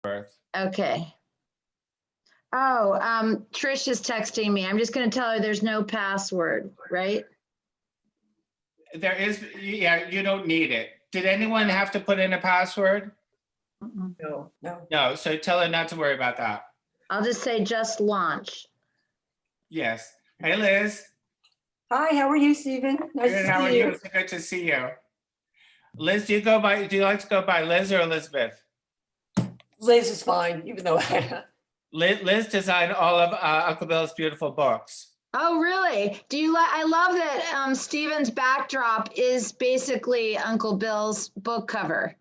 Okay. Oh, Trish is texting me. I'm just going to tell her there's no password, right? There is, yeah, you don't need it. Did anyone have to put in a password? No. No, so tell her not to worry about that. I'll just say just launch. Yes. Hey, Liz. Hi, how are you, Stephen? Nice Good, to how are see you? you. It's good to see you. Liz, do you like to go by Liz or Elizabeth? Liz is fine, even though Liz designed all of Uncle Bill's beautiful books. Oh, really? Do you like? I love that Steven's backdrop is basically Uncle Bill's book cover,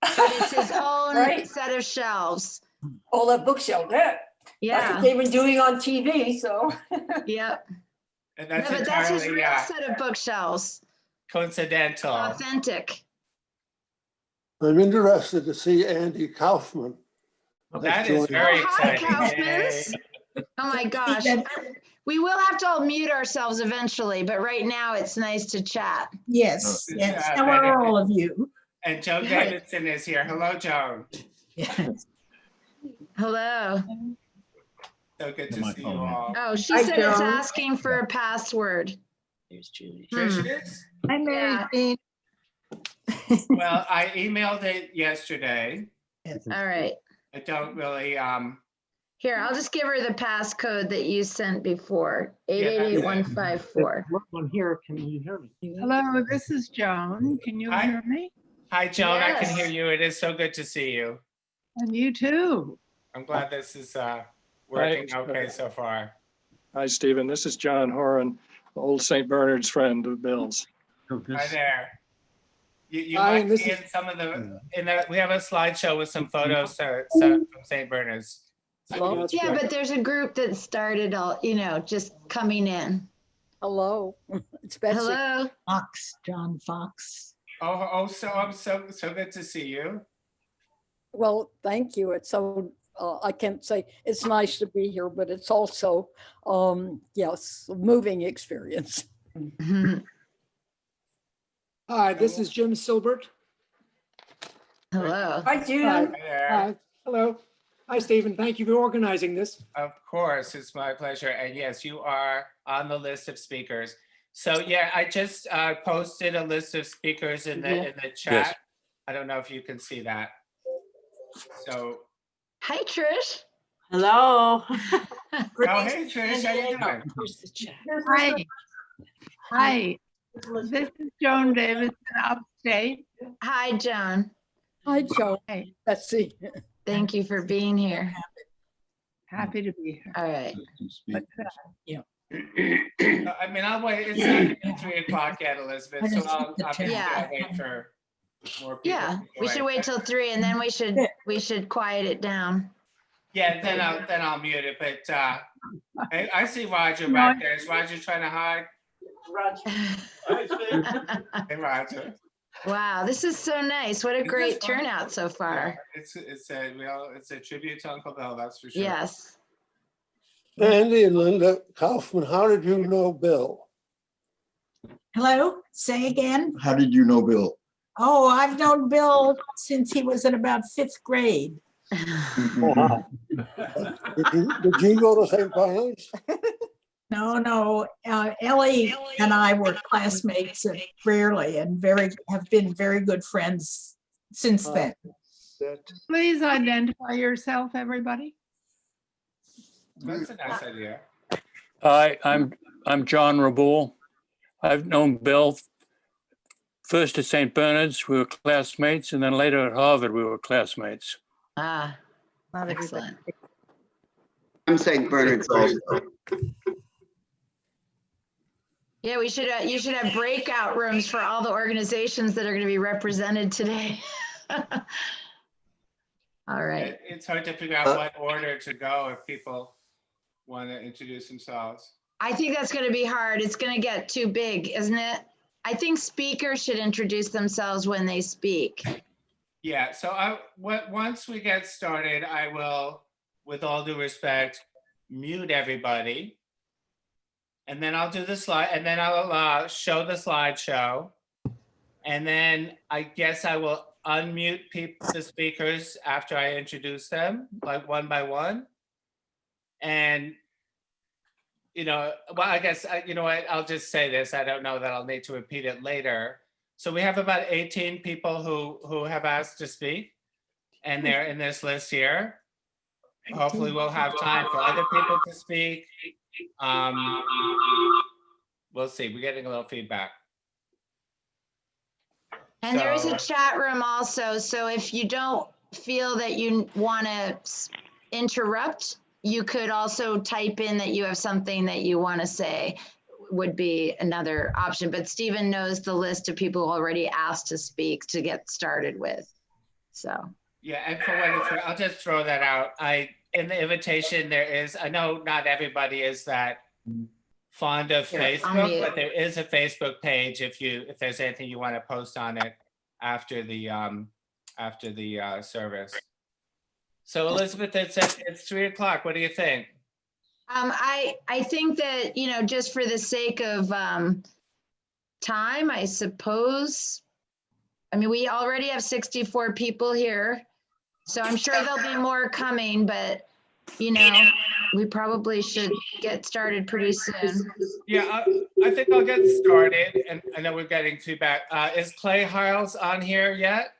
but it's his own Right. set of shelves. all that bookshelf. That's Yeah. what they've been doing on TV. So Yep. And No, that's but that's his entirely real set of bookshelves. coincidental. Authentic. I'm interested to see Andy Kaufman. That is very Oh, hi, exciting. Kaufmans. Oh my gosh. We will have to all mute ourselves eventually, but right now it's nice to chat. Yes, Oh, yes. yeah, How are all of you? And Joan Davidson is here. Hello, Joan. Yes. Hello. So good to see you all. Oh, she Hi, said it's Joan. asking for a password. There's Judy. Trish is? Hi, Mary Yeah. Jane. Well, I emailed it yesterday. All right. I don't really, Here, I'll just give her the passcode that you sent before, Yeah, that's it. 888154. One here, can you hear me? Hello, this is Joan. Can you Hi. hear me? hi, Joan, I can Yes. hear you. It is so good to see you. And you too. I'm glad this is working Hi. okay so far. Hi, Stephen. This is John Horan, old St. Bernard's friend of Bill's. Hi there. You Hi, might and this see is- in some of we have a slideshow with some photos from St. Bernard's. That's Yeah, great. but there's a group that started all, just coming in. Hello, it's Betsy. Hello. Fox, John Fox. Oh, so I'm so good to see you. Well, thank you. It's so, I can't say it's nice to be here, but it's also, yes, a moving experience. Hi, this is Jim Silbert. Hello. hi, June. Hi there. Hello. Hi, Stephen. Thank you for organizing this. Of course, it's my pleasure. And yes, you are on the list of speakers. So yeah, I just posted a list of speakers in the chat. Yes. I don't know if you can see that. So, Hi, Trish. Hello. oh hey Trish, how you doing? Here's the chat. Hi. Hi. This is Joan Davidson upstate. Hi, Joan. Hi, Joe. Hey, Betsy. Thank you for being here. happy to be here. All right. What's that? I mean, I'll wait. It's not even 3 o'clock yet, Elizabeth. I So just I'll hit the obviously chat. I'll wait for more people. Yeah, to we should join. wait till 3 and then we should quiet it down. Yeah, then I'll mute it. But I see Roger back there. Is Roger trying to hide? Hey, Roger. Wow, this is so nice. What a Isn't great this fun? turnout so far. It's a tribute to Uncle Bill, that's for sure. Yes. Andy and Linda Kaufman, how did you know Bill? Hello, say again. How did you know Bill? Oh, I've known Bill since he was in about 5th grade. Wow. Did you go to St. Bernard's? No, Ellie and I were classmates at Brearley and have been very good friends since then. Please identify yourself, everybody. That's a nice idea. Hi, I'm John Raboul. I've known Bill first at St. Bernard's, we were classmates, and then later at Harvard, we were classmates. Ah, excellent. I'm St. Bernard's also. Yeah, you should have breakout rooms for all the organizations that are going to be represented today. All right. It's hard to figure out what order to go if people want to introduce themselves. I think that's going to be hard. It's going to get too big, isn't it? I think speakers should introduce themselves when they speak. Yeah, so once we get started, I will, with all due respect, mute everybody. And then I'll do the slide, and then I'll show the slideshow. And then I guess I will unmute the speakers after I introduce them, like one by one. And, well, I guess, you know what, I'll just say this. I don't know that I'll need to repeat it later. So we have about 18 people who have asked to speak, and they're in this list here. Hopefully we'll have time for other people to speak. We'll see. We're getting a little feedback. And there is a So- chat room also, so if you don't feel that you want to interrupt, you could also type in that you have something that you want to say, would be another option. But Stephen knows the list of people who already asked to speak to get started with. So, Yeah, and for what it's worth, I'll just throw that out. In the invitation, there is, I know not everybody is that fond of Here, I'll Facebook, mute. but there is a Facebook page if there's anything you want to post on it after the service. So Elizabeth, it's 3 o'clock. What do you think? I think that, just for the sake of time, I suppose, we already have 64 people here, so I'm sure there'll be more coming, but, we probably should get started pretty soon. Yeah, I think I'll get started, and I know we're getting feedback. Is Clay Hiles on here yet?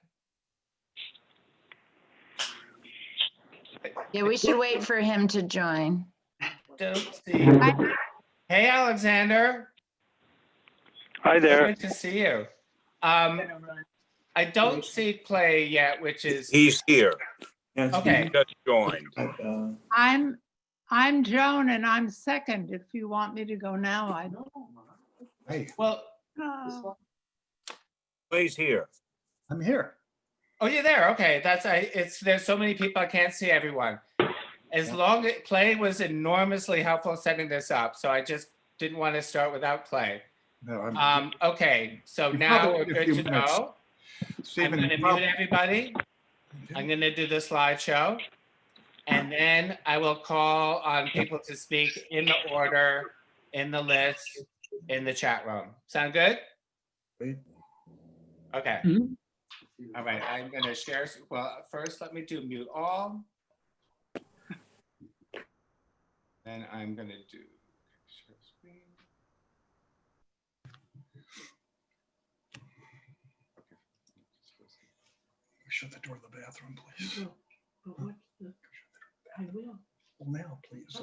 Yeah, we should wait for him to join. Don't see. Hey, Alexander. Hi there. Good to see you. I don't see Clay yet, which is He's here. okay. He just joined. I'm Joan and I'm second. If you want me to go now, I don't. Well, He's here. I'm here. oh, you're there. Okay, there's so many people I can't see everyone. As long as Clay was enormously helpful setting this up, so I just didn't want to start without Clay. No, Okay, so now we're good to know. I'm going to mute everybody. I'm going to do the slideshow. And then I will call on people to speak in the order, in the list, in the chat room. Sound good? Okay. All right, I'm going to share. Well, first, let me do mute all. Then I'm going to do share screen. Shut the door to the bathroom, please. I will. Well, now, please.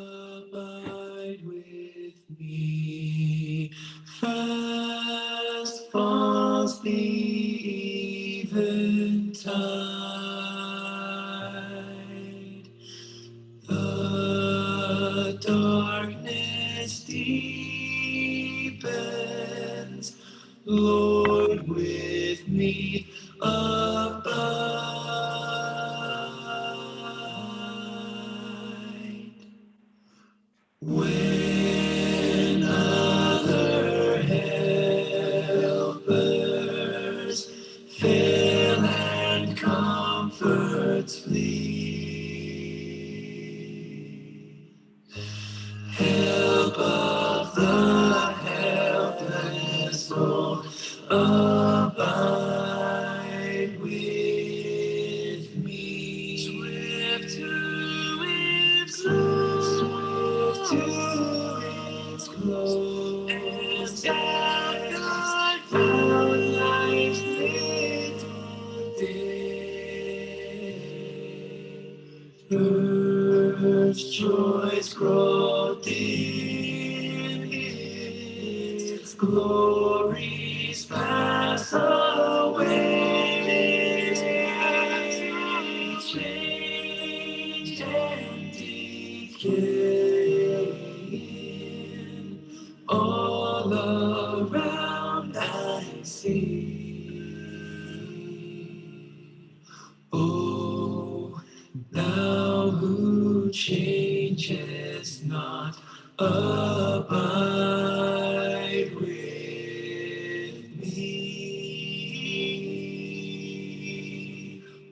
Abide with me, fast falls the eventide. The darkness deepens, Lord, with me abide. When other helpers fail and comforts flee, help of the helpless soul, abide with me. Swift to its close, to its close, and guide down life's little day. Earth's joys grow dim, its glories pass away, changed and decaying. All around I see. Oh, thou who changes not, abide with me.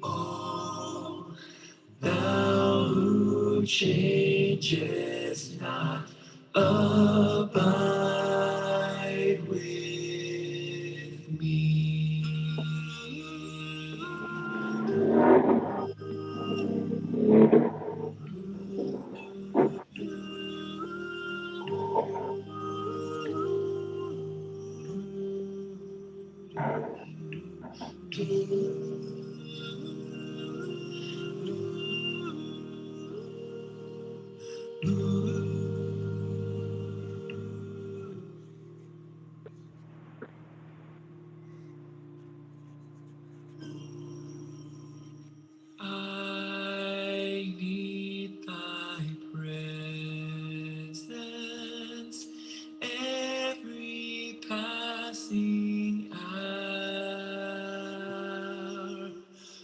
Oh, changes not, abide with me. I need thy presence every passing hour.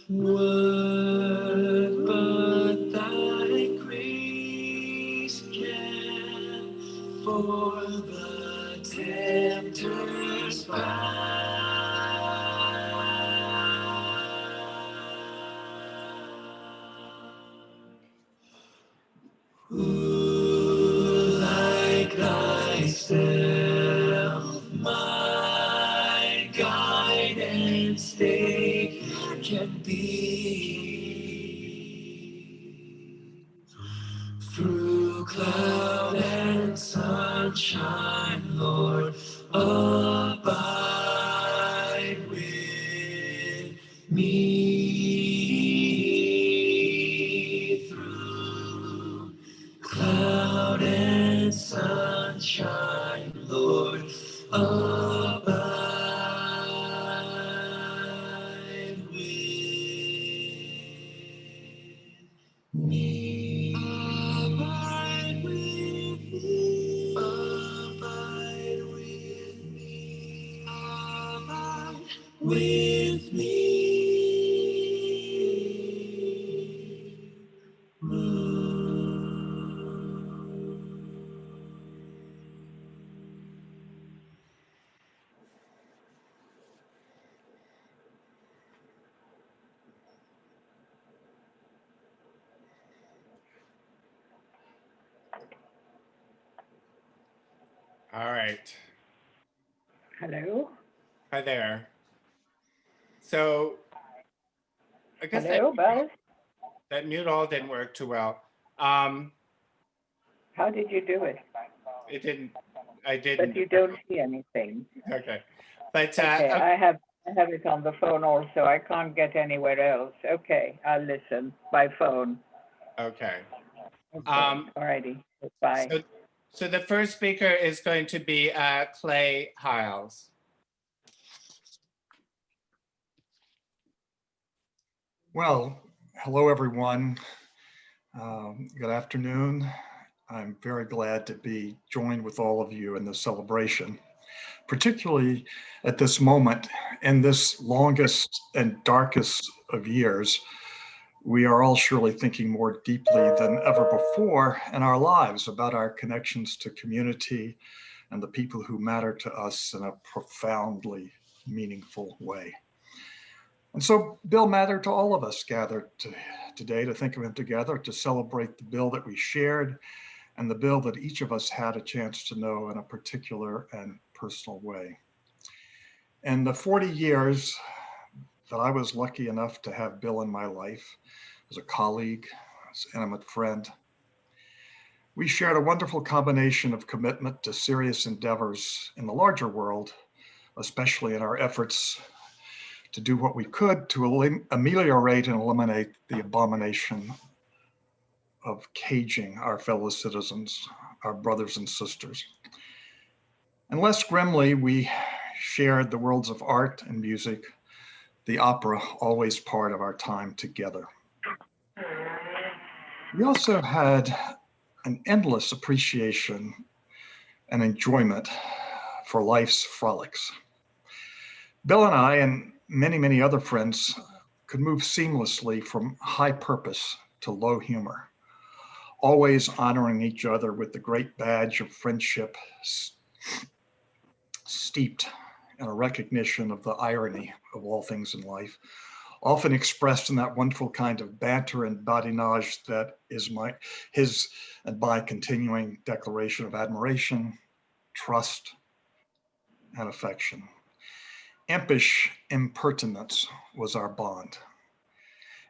What but thy grace can for the tempter's who like thyself, my guide and stay can be. Through cloud and sunshine, Lord, abide with me. Through cloud and sunshine, Lord, abide with me. Abide with me. Abide with me. Abide with me. All right. Hello? Hi there. So I guess Hello, Buzz? that mute all didn't work too well. How did you do it? It didn't. I didn't. But you don't see anything. Okay. But Okay, I have it on the phone also. I can't get anywhere else. Okay, I'll listen by phone. okay. Alrighty, bye. So the first speaker is going to be Clay Hiles. Well, hello, everyone. Good afternoon. I'm very glad to be joined with all of you in this celebration, particularly at this moment in this longest and darkest of years. We are all surely thinking more deeply than ever before in our lives about our connections to community and the people who matter to us in a profoundly meaningful way. And so Bill mattered to all of us gathered today to think of him together, to celebrate the Bill that we shared and the Bill that each of us had a chance to know in a particular and personal way. In the 40 years that I was lucky enough to have Bill in my life as a colleague, as an intimate friend, we shared a wonderful combination of commitment to serious endeavors in the larger world, especially in our efforts to do what we could to ameliorate and eliminate the abomination of caging our fellow citizens, our brothers and sisters. And less grimly, we shared the worlds of art and music, the opera, always part of our time together. We also had an endless appreciation and enjoyment for life's frolics. Bill and I and many, many other friends could move seamlessly from high purpose to low humor, always honoring each other with the great badge of friendship steeped in a recognition of the irony of all things in life, often expressed in that wonderful kind of banter and badinage that is his and my continuing declaration of admiration, trust, and affection. Impish impertinence was our bond.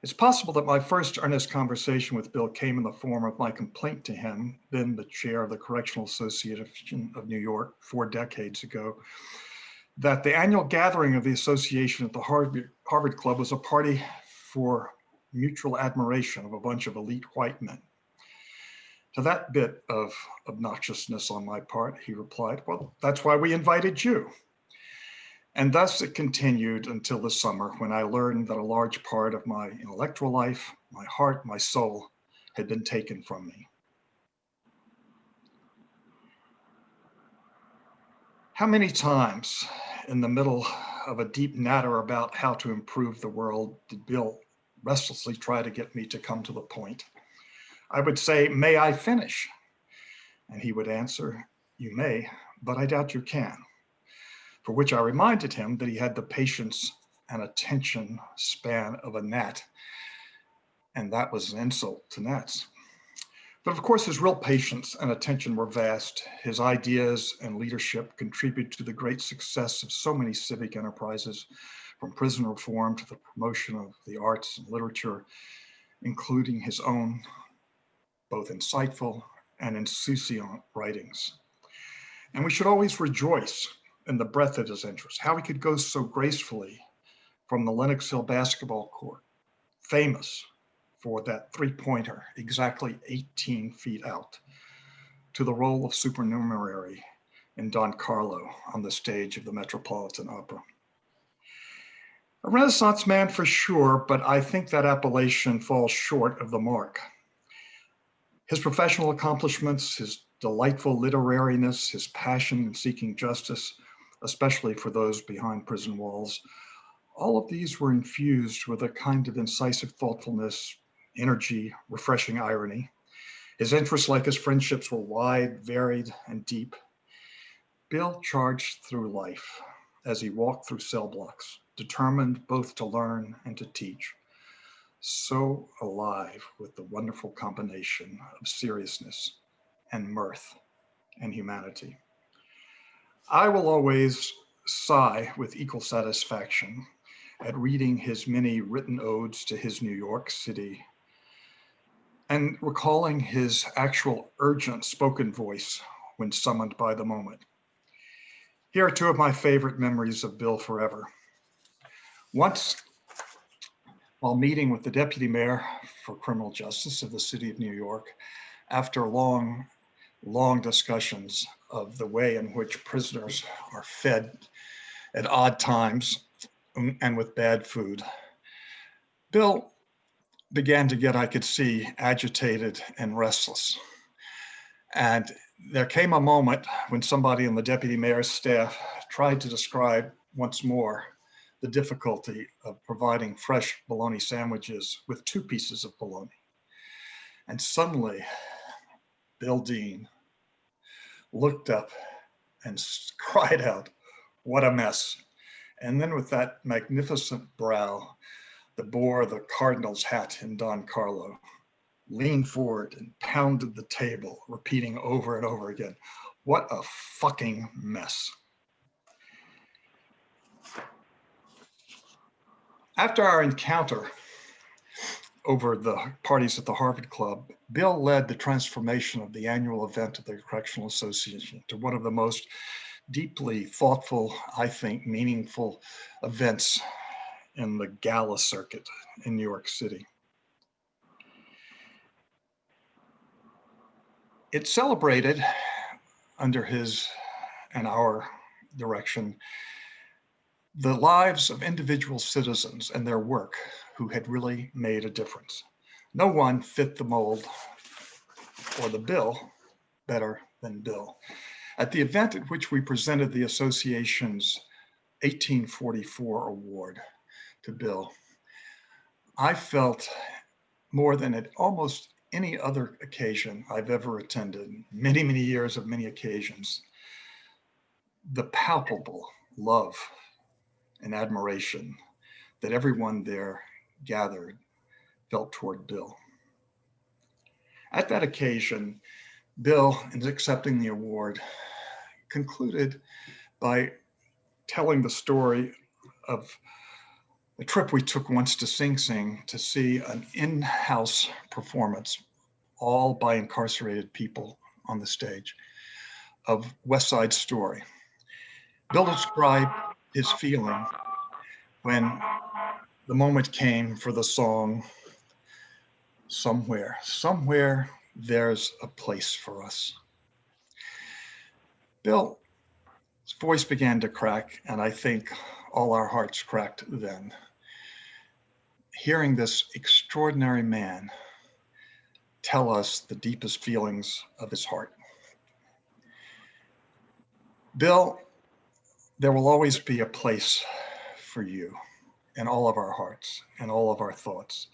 It's possible that my first earnest conversation with Bill came in the form of my complaint to him, then the chair of the Correctional Association of New York 4 decades ago, that the annual gathering of the association at the Harvard Club was a party for mutual admiration of a bunch of elite white men. To that bit of obnoxiousness on my part, he replied, well, that's why we invited you. And thus it continued until the summer when I learned that a large part of my intellectual life, my heart, my soul had been taken from me. How many times in the middle of a deep natter about how to improve the world did Bill restlessly try to get me to come to the point? I would say, may I finish? And he would answer, you may, but I doubt you can. For which I reminded him that he had the patience and attention span of a gnat. And that was an insult to gnats. But of course, his real patience and attention were vast. His ideas and leadership contributed to the great success of so many civic enterprises, from prison reform to the promotion of the arts and literature, including his own both insightful and insouciant writings. And we should always rejoice in the breadth of his interests, how he could go so gracefully from the Lenox Hill basketball court, famous for that three-pointer exactly 18 feet out, to the role of supernumerary in Don Carlo on the stage of the Metropolitan Opera. A Renaissance man for sure, but I think that appellation falls short of the mark. His professional accomplishments, his delightful literariness, his passion in seeking justice, especially for those behind prison walls, all of these were infused with a kind of incisive thoughtfulness, energy, refreshing irony. His interests, like his friendships, were wide, varied, and deep. Bill charged through life as he walked through cell blocks, determined both to learn and to teach, so alive with the wonderful combination of seriousness and mirth and humanity. I will always sigh with equal satisfaction at reading his many written odes to his New York City and recalling his actual urgent spoken voice when summoned by the moment. Here are two of my favorite memories of Bill forever. Once, while meeting with the deputy mayor for criminal justice of the city of New York, after long discussions of the way in which prisoners are fed at odd times and with bad food, Bill began to get, I could see, agitated and restless. And there came a moment when somebody on the deputy mayor's staff tried to describe once more the difficulty of providing fresh bologna sandwiches with 2 pieces of bologna. And suddenly, Bill Dean looked up and cried out, "What a mess." And then with that magnificent brow that bore the cardinal's hat in Don Carlo, leaned forward and pounded the table, repeating over and over again, "What a fucking mess." After our encounter over the parties at the Harvard Club, Bill led the transformation of the annual event of the Correctional Association to one of the most deeply thoughtful, I think, meaningful events in the gala circuit in New York City. It celebrated, under his and our direction, the lives of individual citizens and their work who had really made a difference. No one fit the mold or the bill better than Bill. At the event at which we presented the association's 1844 award to Bill, I felt more than at almost any other occasion I've ever attended, many, many years of many occasions, the palpable love and admiration that everyone there gathered felt toward Bill. At that occasion, Bill, in accepting the award, concluded by telling the story of a trip we took once to Sing Sing to see an in-house performance, all by incarcerated people on the stage, of West Side Story. Bill described his feeling when the moment came for the song, Somewhere, Somewhere There's a Place for Us. Bill's voice began to crack, and I think all our hearts cracked then. Hearing this extraordinary man tell us the deepest feelings of his heart. Bill, there will always be a place for you in all of our hearts and all of our thoughts.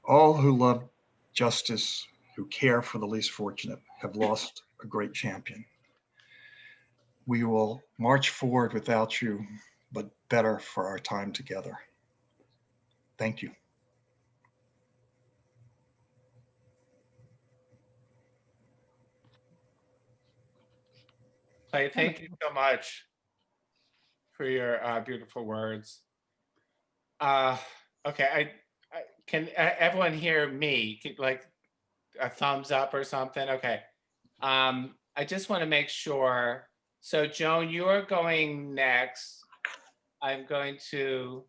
All who love justice, who care for the least fortunate, have lost a great champion. We will march forward without you, but better for our time together. Thank you. Clay, thank you so much for your beautiful words. Okay, I can everyone hear me? Like a thumbs up or something? Okay. I just want to make sure. So Joan, you are going next. I'm going to,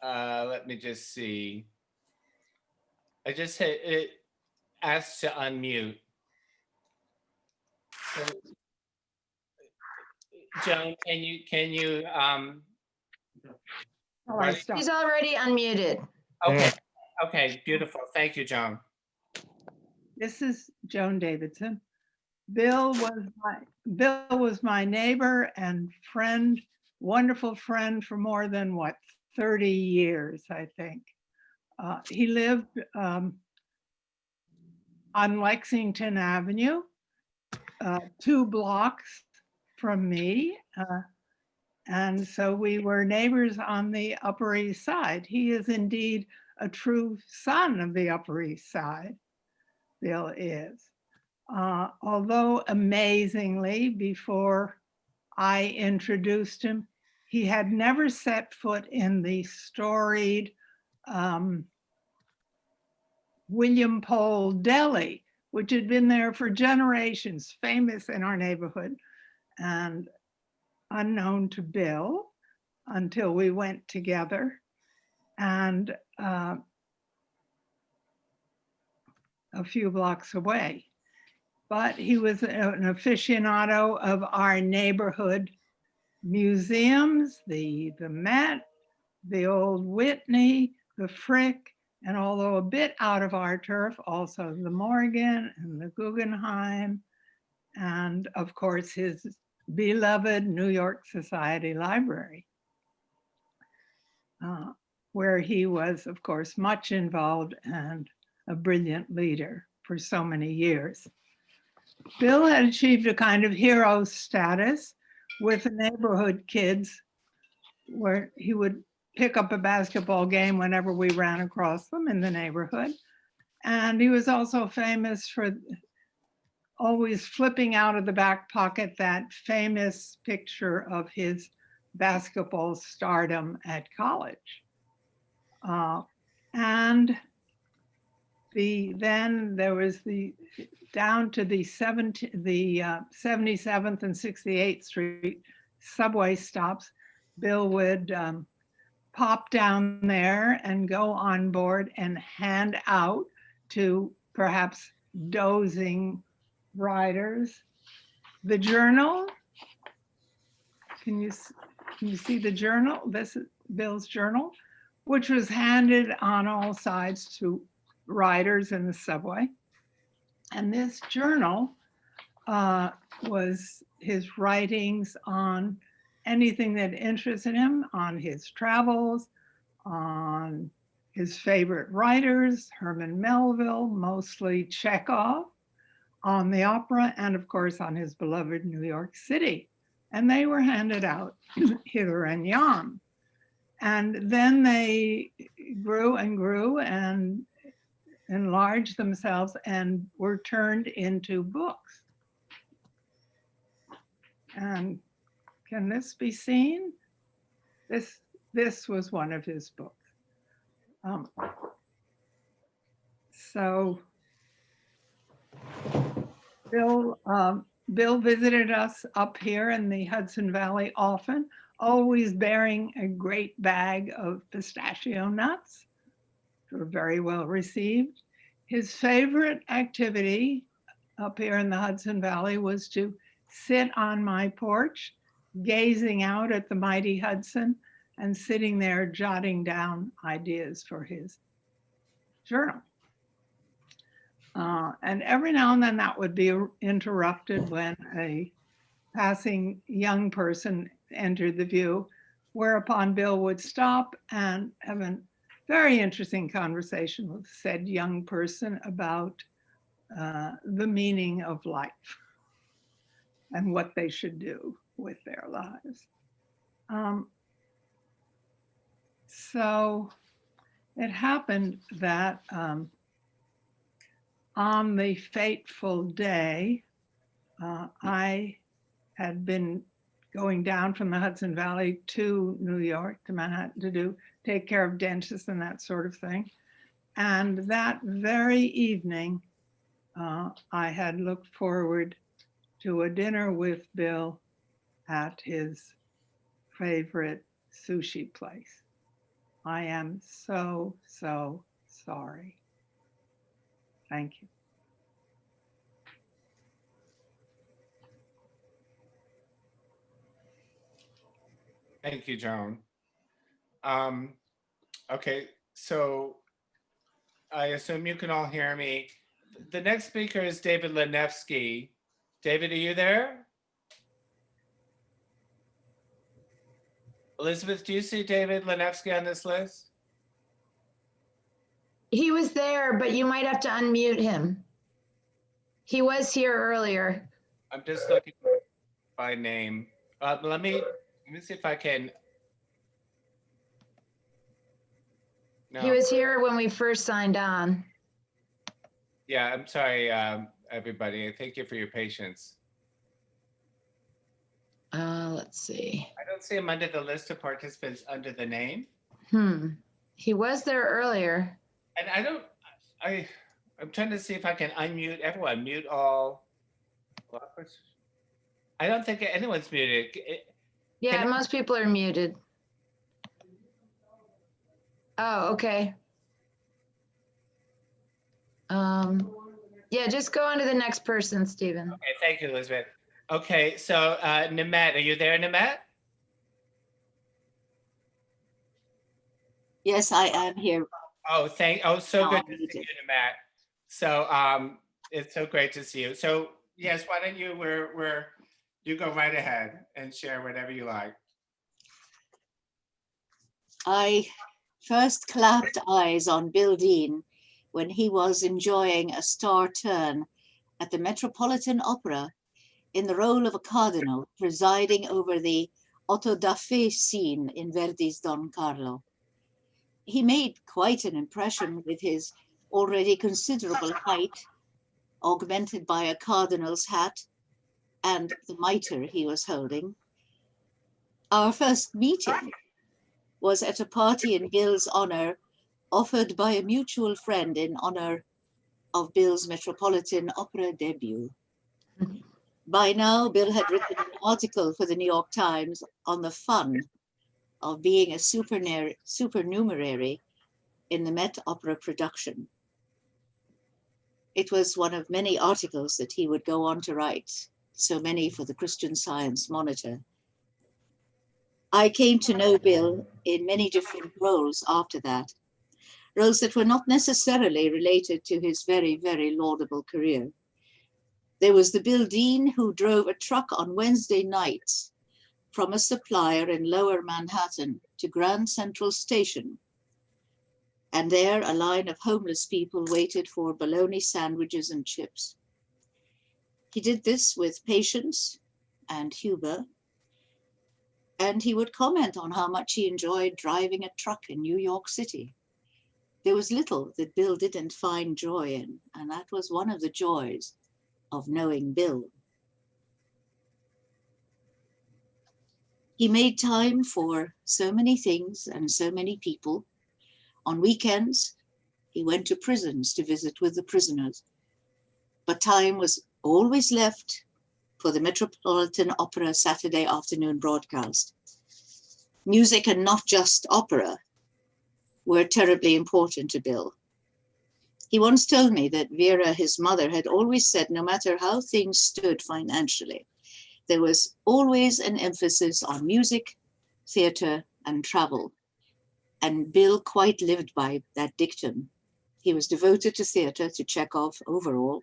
let me just see. I just hit it, asked to unmute. So, Joan, can you All right, stop. He's already unmuted. okay, okay, beautiful. Thank you, Joan. This is Joan Davidson. Bill was my neighbor and friend, wonderful friend for more than 30 years, I think. He lived on Lexington Avenue, 2 blocks from me. And so we were neighbors on the Upper East Side. He is indeed a true son of the Upper East Side, Bill is. Although amazingly, before I introduced him, he had never set foot in the storied William Pole Deli, which had been there for generations, famous in our neighborhood, and unknown to Bill until we went together. And a few blocks away. But he was an aficionado of our neighborhood museums, the Met, the old Whitney, the Frick, and although a bit out of our turf, also the Morgan and the Guggenheim, and of course his beloved New York Society Library, where he was, of course, much involved and a brilliant leader for so many years. Bill had achieved a kind of hero status with the neighborhood kids, where he would pick up a basketball game whenever we ran across them in the neighborhood. And he was also famous for always flipping out of the back pocket that famous picture of his basketball stardom at college. And then there was down to the 77th and 68th Street subway stops. Bill would pop down there and go on board and hand out to perhaps dozing riders the journal. Can you see the journal? This is Bill's journal, which was handed on all sides to riders in the subway. And this journal was his writings on anything that interested him, on his travels, on his favorite writers, Herman Melville, mostly Chekhov, on the opera, and of course on his beloved New York City and they were handed out hither and yon. And then they grew and grew and enlarged themselves and were turned into books. And can this be seen? This was one of his books. So Bill visited us up here in the Hudson Valley often, always bearing a great bag of pistachio nuts. They were very well received. His favorite activity up here in the Hudson Valley was to sit on my porch, gazing out at the mighty Hudson and sitting there jotting down ideas for his journal. And every now and then that would be interrupted when a passing young person entered the view, whereupon Bill would stop and have a very interesting conversation with said young person about the meaning of life and what they should do with their lives. So it happened that on the fateful day, I had been going down from the Hudson Valley to New York, to Manhattan, to take care of dentists and that sort of thing. And that very evening, I had looked forward to a dinner with Bill at his favorite sushi place. I am so, so sorry. Thank you. Thank you, Joan. Okay, so I assume you can all hear me. The next speaker is David Lenevsky. David, are you there? Elizabeth, do you see David Lenevsky on this list? He was there, but you might have to unmute him. He was here earlier. I'm just looking by name. Let me see if I can. No. He was here when we first signed on. Yeah, I'm sorry, everybody. Thank you for your patience. Let's see. I don't see him under the list of participants under the name. He was there earlier. And I'm trying to see if I can unmute everyone, mute all. I don't think anyone's muted. Yeah, most people are muted. Oh, okay. Yeah, just go on to the next person, Stephen. Okay, thank you, Elizabeth. Okay, so Nimet, are you there, Nimet? Yes, I am here. Oh, so good to see you, Nimet. So it's so great to see you. So yes, why don't you you go right ahead and share whatever you like. I first clapped eyes on Bill Dean when he was enjoying a star turn at the Metropolitan Opera in the role of a cardinal presiding over the Otto da Fe scene in Verdi's Don Carlo. He made quite an impression with his already considerable height, augmented by a cardinal's hat and the mitre he was holding. Our first meeting was at a party in Bill's honor, offered by a mutual friend in honor of Bill's Metropolitan Opera debut. By now, Bill had written an article for the New York Times on the fun of being a supernumerary in the Met Opera production. It was one of many articles that he would go on to write, so many for the Christian Science Monitor. I came to know Bill in many different roles after that, roles that were not necessarily related to his very, very laudable career. There was the Bill Dean who drove a truck on Wednesday nights from a supplier in Lower Manhattan to Grand Central Station. And there a line of homeless people waited for bologna sandwiches and chips. He did this with patience and humor And he would comment on how much he enjoyed driving a truck in New York City. There was little that Bill didn't find joy in, and that was one of the joys of knowing Bill. He made time for so many things and so many people. On weekends, he went to prisons to visit with the prisoners, but time was always left for the Metropolitan Opera Saturday afternoon broadcast. Music, and not just opera, were terribly important to Bill. He once told me that Vera, his mother, had always said no matter how things stood financially, there was always an emphasis on music, theater, and travel. And Bill quite lived by that dictum. He was devoted to theater, to Chekhov overall,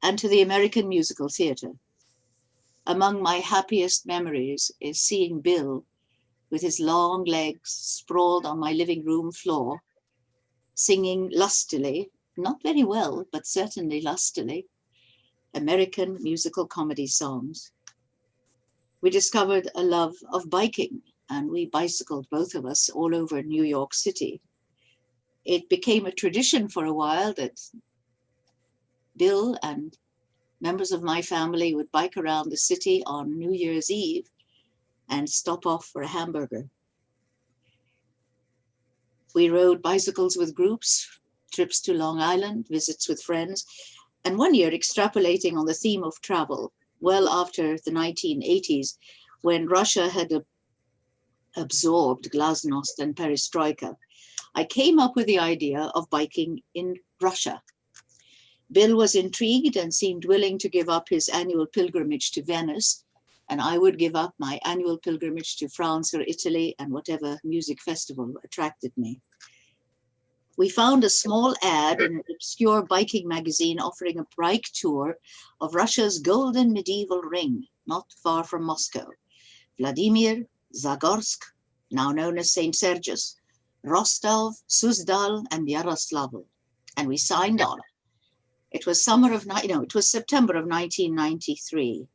and to the American musical theater. Among my happiest memories is seeing Bill with his long legs sprawled on my living room floor, singing lustily, not very well, but certainly lustily, American musical comedy songs. We discovered a love of biking, and we bicycled, both of us, all over New York City. It became a tradition for a while that Bill and members of my family would bike around the city on New Year's Eve and stop off for a hamburger. We rode bicycles with groups, trips to Long Island, visits with friends, and one year, extrapolating on the theme of travel, well after the 1980s, when Russia had absorbed glasnost and perestroika, I came up with the idea of biking in Russia. Bill was intrigued and seemed willing to give up his annual pilgrimage to Venice, and I would give up my annual pilgrimage to France or Italy and whatever music festival attracted me. We found a small ad in an obscure biking magazine offering a bike tour of Russia's golden medieval ring, not far from Moscow. Vladimir, Zagorsk, now known as St. Sergius, Rostov, Suzdal, and Yaroslavl. And we signed on. It was September of 1993.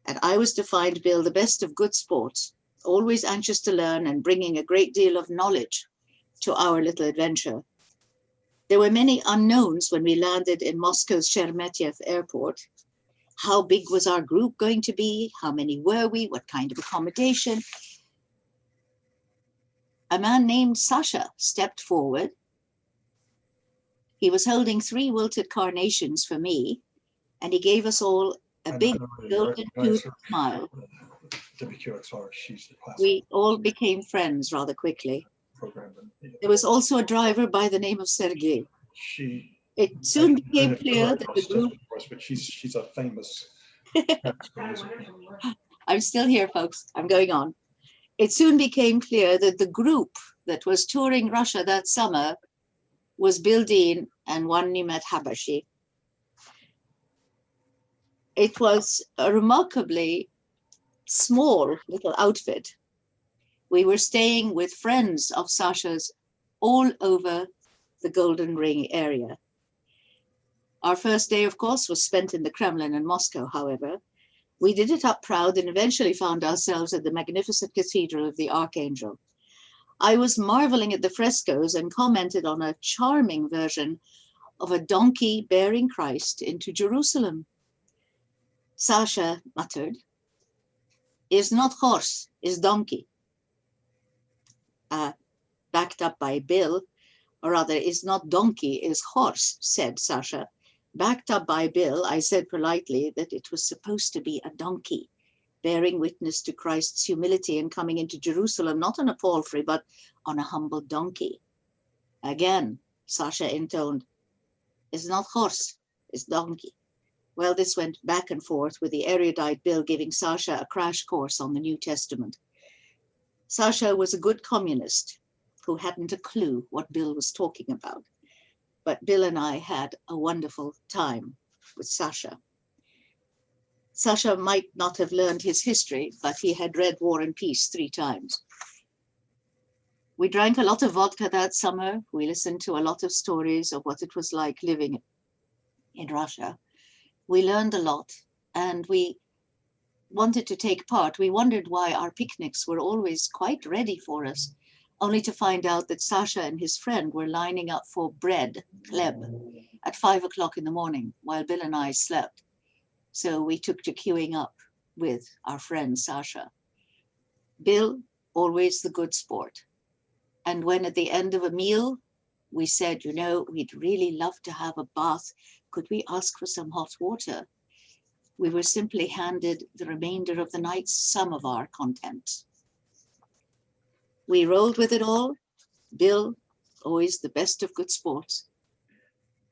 And I was to find Bill the best of good sports, always anxious to learn and bringing a great deal of knowledge to our little adventure. There were many unknowns when we landed in Moscow's Sheremetyev airport. How big was our group going to be? How many were we? What kind of accommodation? A man named Sasha stepped forward. He was holding 3 wilted carnations for me, and he gave us all a big golden toothed smile. We all became friends rather quickly. There was also a driver by the name of Sergei. It soon became clear that the group... But she's a famous... I'm still here, folks. I'm going on. It soon became clear that the group that was touring Russia that summer was Bill Dean and one Nimet Habashi. It was a remarkably small little outfit. We were staying with friends of Sasha's all over the Golden Ring area. Our first day, of course, was spent in the Kremlin in Moscow, however. We did it up proud and eventually found ourselves at the magnificent Cathedral of the Archangel. I was marveling at the frescoes and commented on a charming version of a donkey bearing Christ into Jerusalem. Sasha muttered, "Is not horse, is donkey." Backed up by Bill, or rather, is not donkey, is horse, said Sasha. Backed up by Bill, I said politely that it was supposed to be a donkey, bearing witness to Christ's humility in coming into Jerusalem, not on a palfrey, but on a humble donkey. Again, Sasha intoned, "Is not horse, is donkey." Well, this went back and forth with the erudite Bill giving Sasha a crash course on the New Testament. Sasha was a good communist who hadn't a clue what Bill was talking about. But Bill and I had a wonderful time with Sasha. Sasha might not have learned his history, but he had read War and Peace 3 times. We drank a lot of vodka that summer. We listened to a lot of stories of what it was like living in Russia. We learned a lot, and we wanted to take part, we wondered why our picnics were always quite ready for us, only to find out that Sasha and his friend were lining up for bread, chleb, at 5 o'clock in the morning while Bill and I slept. So we took to queuing up with our friend Sasha. Bill, always the good sport. And when at the end of a meal, we said, you know, we'd really love to have a bath. Could we ask for some hot water? We were simply handed the remainder of the night's sum of our contents. We rolled with it all. Bill, always the best of good sports.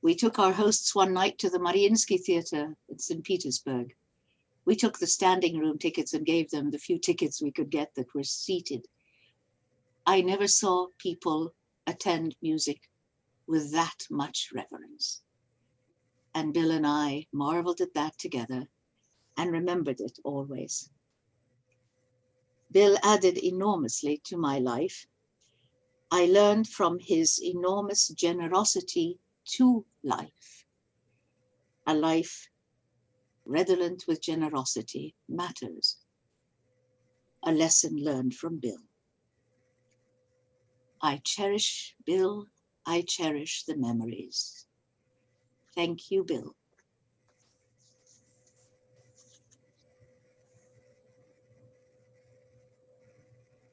We took our hosts one night to the Mariinsky Theater in St. Petersburg. We took the standing room tickets and gave them the few tickets we could get that were seated. I never saw people attend music with that much reverence. And Bill and I marveled at that together and remembered it always. Bill added enormously to my life. I learned from his enormous generosity to life. A life redolent with generosity matters. A lesson learned from Bill. I cherish Bill. I cherish the memories. Thank you, Bill.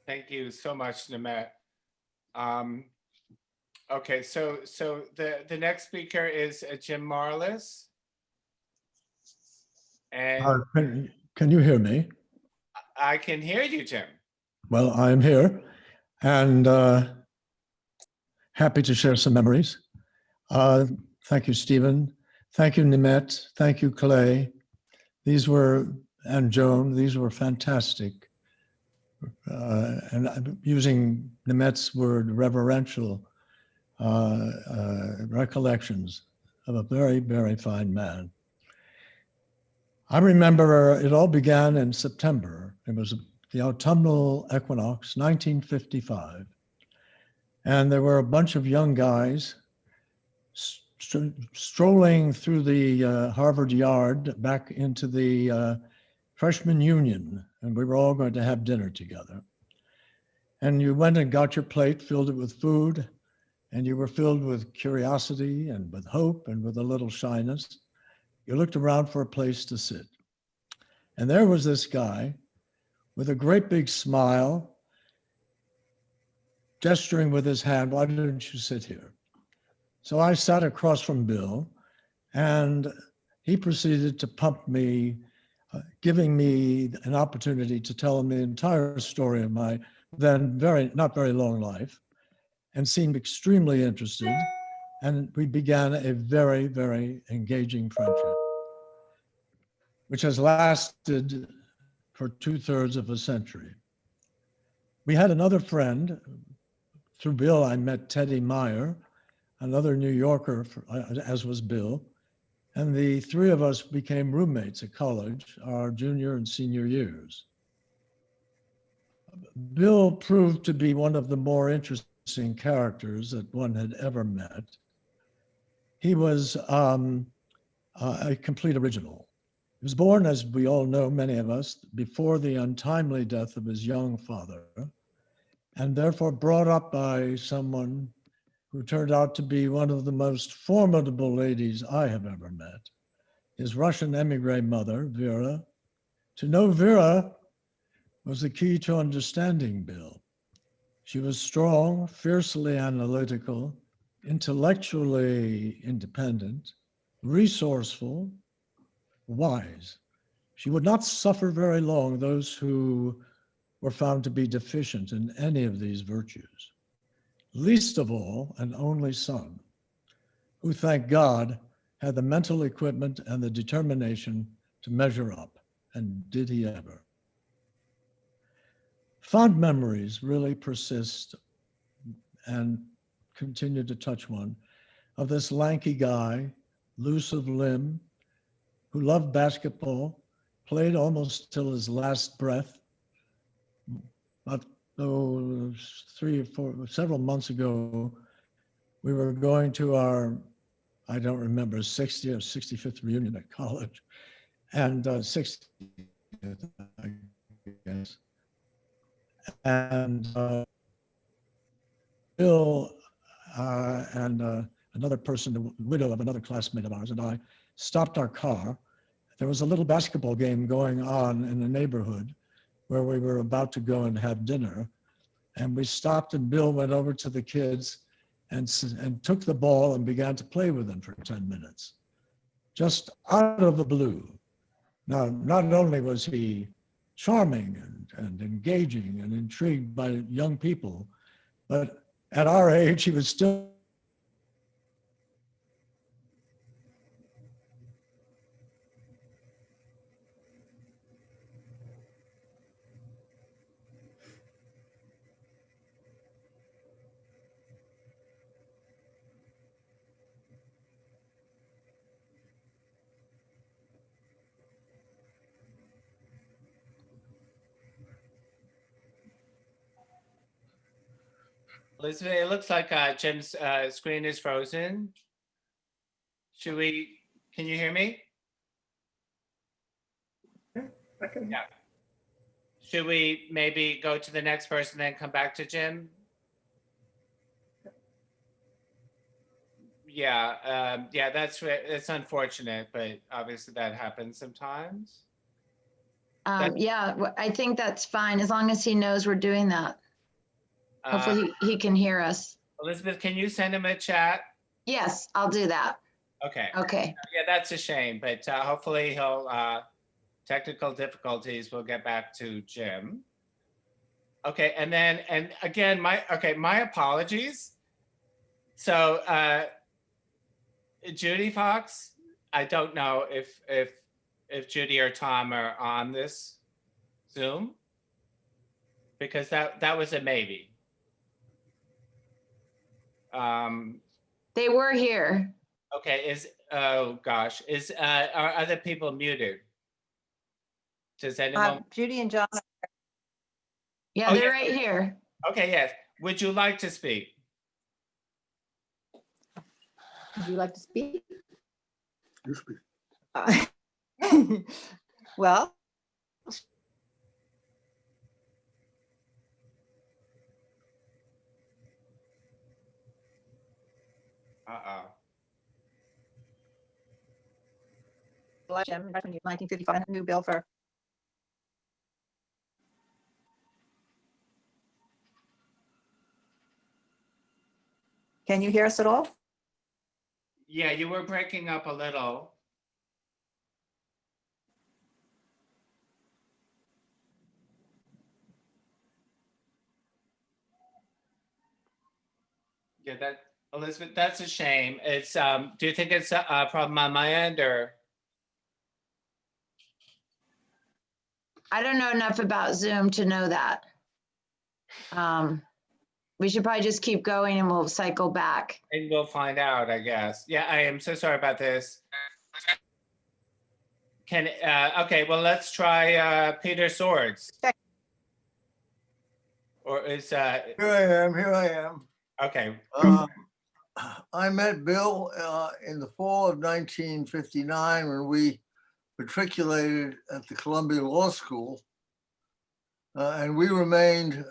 Thank you so much, Nemette. Okay, so the next speaker is Jim Marlis. And Can you hear me? I can hear you, Jim. Well, I'm here and happy to share some memories. Thank you, Stephen. Thank you, Nemette. Thank you, Clay. And Joan, these were fantastic. And I'm using Nemette's word, reverential recollections of a very, very fine man. I remember it all began in September. It was the autumnal equinox, 1955. And there were a bunch of young guys strolling through the Harvard yard back into the freshman union. And we were all going to have dinner together. And you went and got your plate, filled it with food, and you were filled with curiosity and with hope and with a little shyness. You looked around for a place to sit. And there was this guy with a great big smile, gesturing with his hand, why don't you sit here? So I sat across from Bill, and he proceeded to pump me, giving me an opportunity to tell him the entire story of my then not very long life, and seemed extremely interested. And we began a very, very engaging friendship, which has lasted for 2/3 of a century. We had another friend. Through Bill, I met Teddy Meyer, another New Yorker, as was Bill. And the three of us became roommates at college, our junior and senior years. Bill proved to be one of the more interesting characters that one had ever met. He was a complete original. He was born, as we all know, many of us, before the untimely death of his young father, and therefore brought up by someone who turned out to be one of the most formidable ladies I have ever met, his Russian emigre mother, Vera. To know Vera was the key to understanding Bill. She was strong, fiercely analytical, intellectually independent, resourceful, wise. She would not suffer very long those who were found to be deficient in any of these virtues. Least of all, an only son, who, thank God, had the mental equipment and the determination to measure up. And did he ever? Fond memories really persist and continue to touch one of this lanky guy, loose of limb, who loved basketball, played almost till his last breath. About several months ago, we were going to our, I don't remember, 60th or 65th reunion at college, and 60 I guess. And Bill and another person, the widow of another classmate of ours, and I stopped our car. There was a little basketball game going on in the neighborhood where we were about to go and have dinner. And we stopped, and Bill went over to the kids and took the ball and began to play with them for 10 minutes, just out of the blue. Now, not only was he charming and engaging and intrigued by young people, but at our age, he was still Elizabeth, it looks like Jim's screen is frozen. Should we, can you hear me? Yeah. Should we maybe go to the next person, then come back to Jim? Yeah, yeah, it's unfortunate, but obviously that happens sometimes. Yeah, I think that's fine, as long as he knows we're doing that. Hopefully he can hear us. Elizabeth, can you send him a chat? Yes, I'll do that. Okay. Okay. Yeah, that's a shame, but hopefully he'll, technical difficulties, we'll get back to Jim. Okay, and again, my apologies. So Judy Fox, I don't know if Judy or Tom are on this Zoom, because that was a maybe. They were here. Okay, oh gosh, are other people muted? Does anyone? Judy and John. Yeah, they're right here. Okay, yes. Would you like to speak? Would you like to speak? You speak. Well, Jim, 1955, new bill for. Can you hear us at all? Yeah, you were breaking up a little. Yeah, Elizabeth, that's a shame. It's do you think it's a problem on my end, or? I don't know enough about Zoom to know that. We should probably just keep going and we'll cycle back. And we'll find out, I guess. Yeah, I am so sorry about this. Okay, well, let's try Peter Swords. Or is Here I am. Okay. I met Bill in the fall of 1959 when we matriculated at the Columbia Law School, and we remained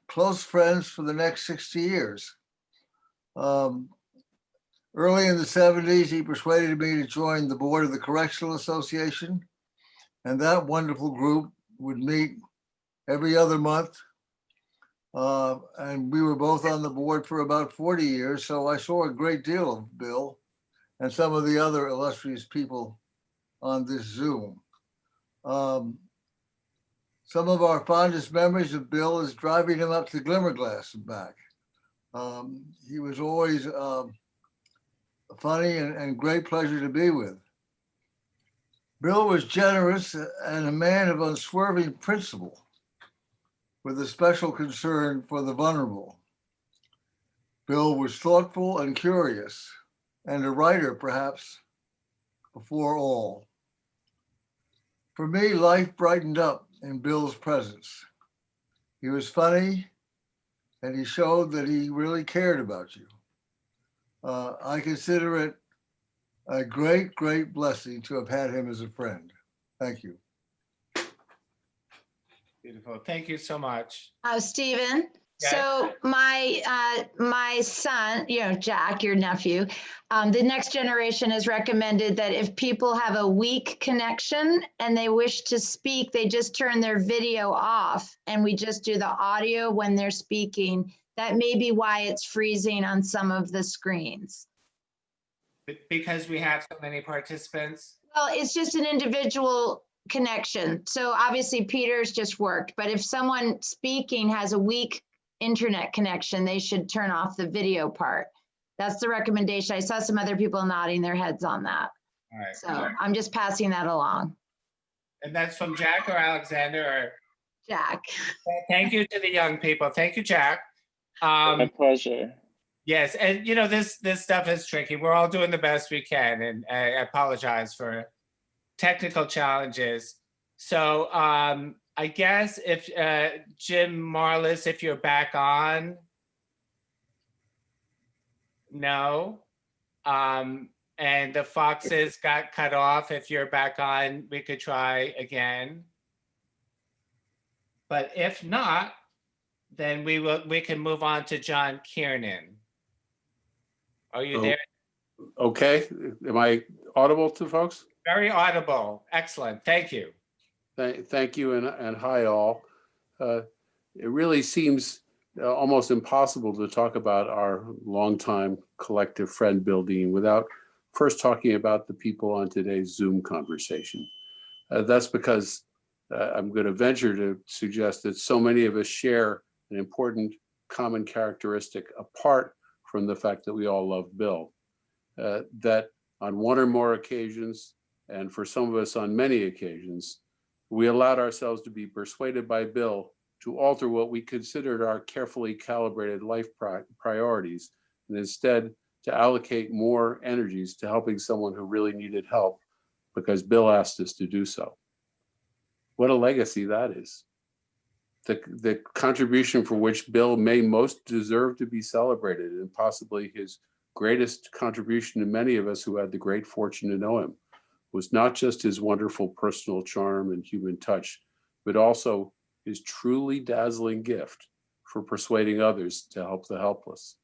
close friends for the next 60 years. Early in the 70s, he persuaded me to join the board of the Correctional Association, and that wonderful group would meet every other month. And we were both on the board for about 40 years, so I saw a great deal of Bill and some of the other illustrious people on this Zoom. Some of our fondest memories of Bill is driving him up to Glimmerglass and back. He was always funny and great pleasure to be with. Bill was generous and a man of unswerving principle, with a special concern for the vulnerable. Bill was thoughtful and curious, and a writer perhaps before all. For me, life brightened up in Bill's presence. He was funny, and he showed that he really cared about you. I consider it a great, great blessing to have had him as a friend. Thank you. Beautiful. Thank you so much. Stephen, Yes. so my son, Jack, your nephew, the next generation has recommended that if people have a weak connection and they wish to speak, they just turn their video off and we just do the audio when they're speaking. That may be why it's freezing on some of the screens. Because we have so many participants. Well, it's just an individual connection. So obviously Peter's just worked, but if someone speaking has a weak internet connection, they should turn off the video part. That's the recommendation. I saw some other people nodding their heads on that. All right. So I'm just passing that along. And that's from Jack or Alexander or? Jack. Thank you to the young people. Thank you, Jack. My pleasure. Yes, and this stuff is tricky. We're all doing the best we can, and I apologize for technical challenges. So I guess if Jim Marlis, if you're back on, no. And the Foxes got cut off. If you're back on, we could try again. But if not, then we can move on to John Kiernan. Are you there? Okay, am I audible to folks? Very audible. Excellent. Thank you. Thank you and hi all. It really seems almost impossible to talk about our longtime collective friend Bill Dean without first talking about the people on today's Zoom conversation. That's because I'm going to venture to suggest that so many of us share an important common characteristic apart from the fact that we all love Bill. That on one or more occasions, and for some of us on many occasions, we allowed ourselves to be persuaded by Bill to alter what we considered our carefully calibrated life priorities, and instead to allocate more energies to helping someone who really needed help because Bill asked us to do so. What a legacy that is. The contribution for which Bill may most deserve to be celebrated, and possibly his greatest contribution to many of us who had the great fortune to know him, was not just his wonderful personal charm and human touch, but also his truly dazzling gift for persuading others to help the helpless.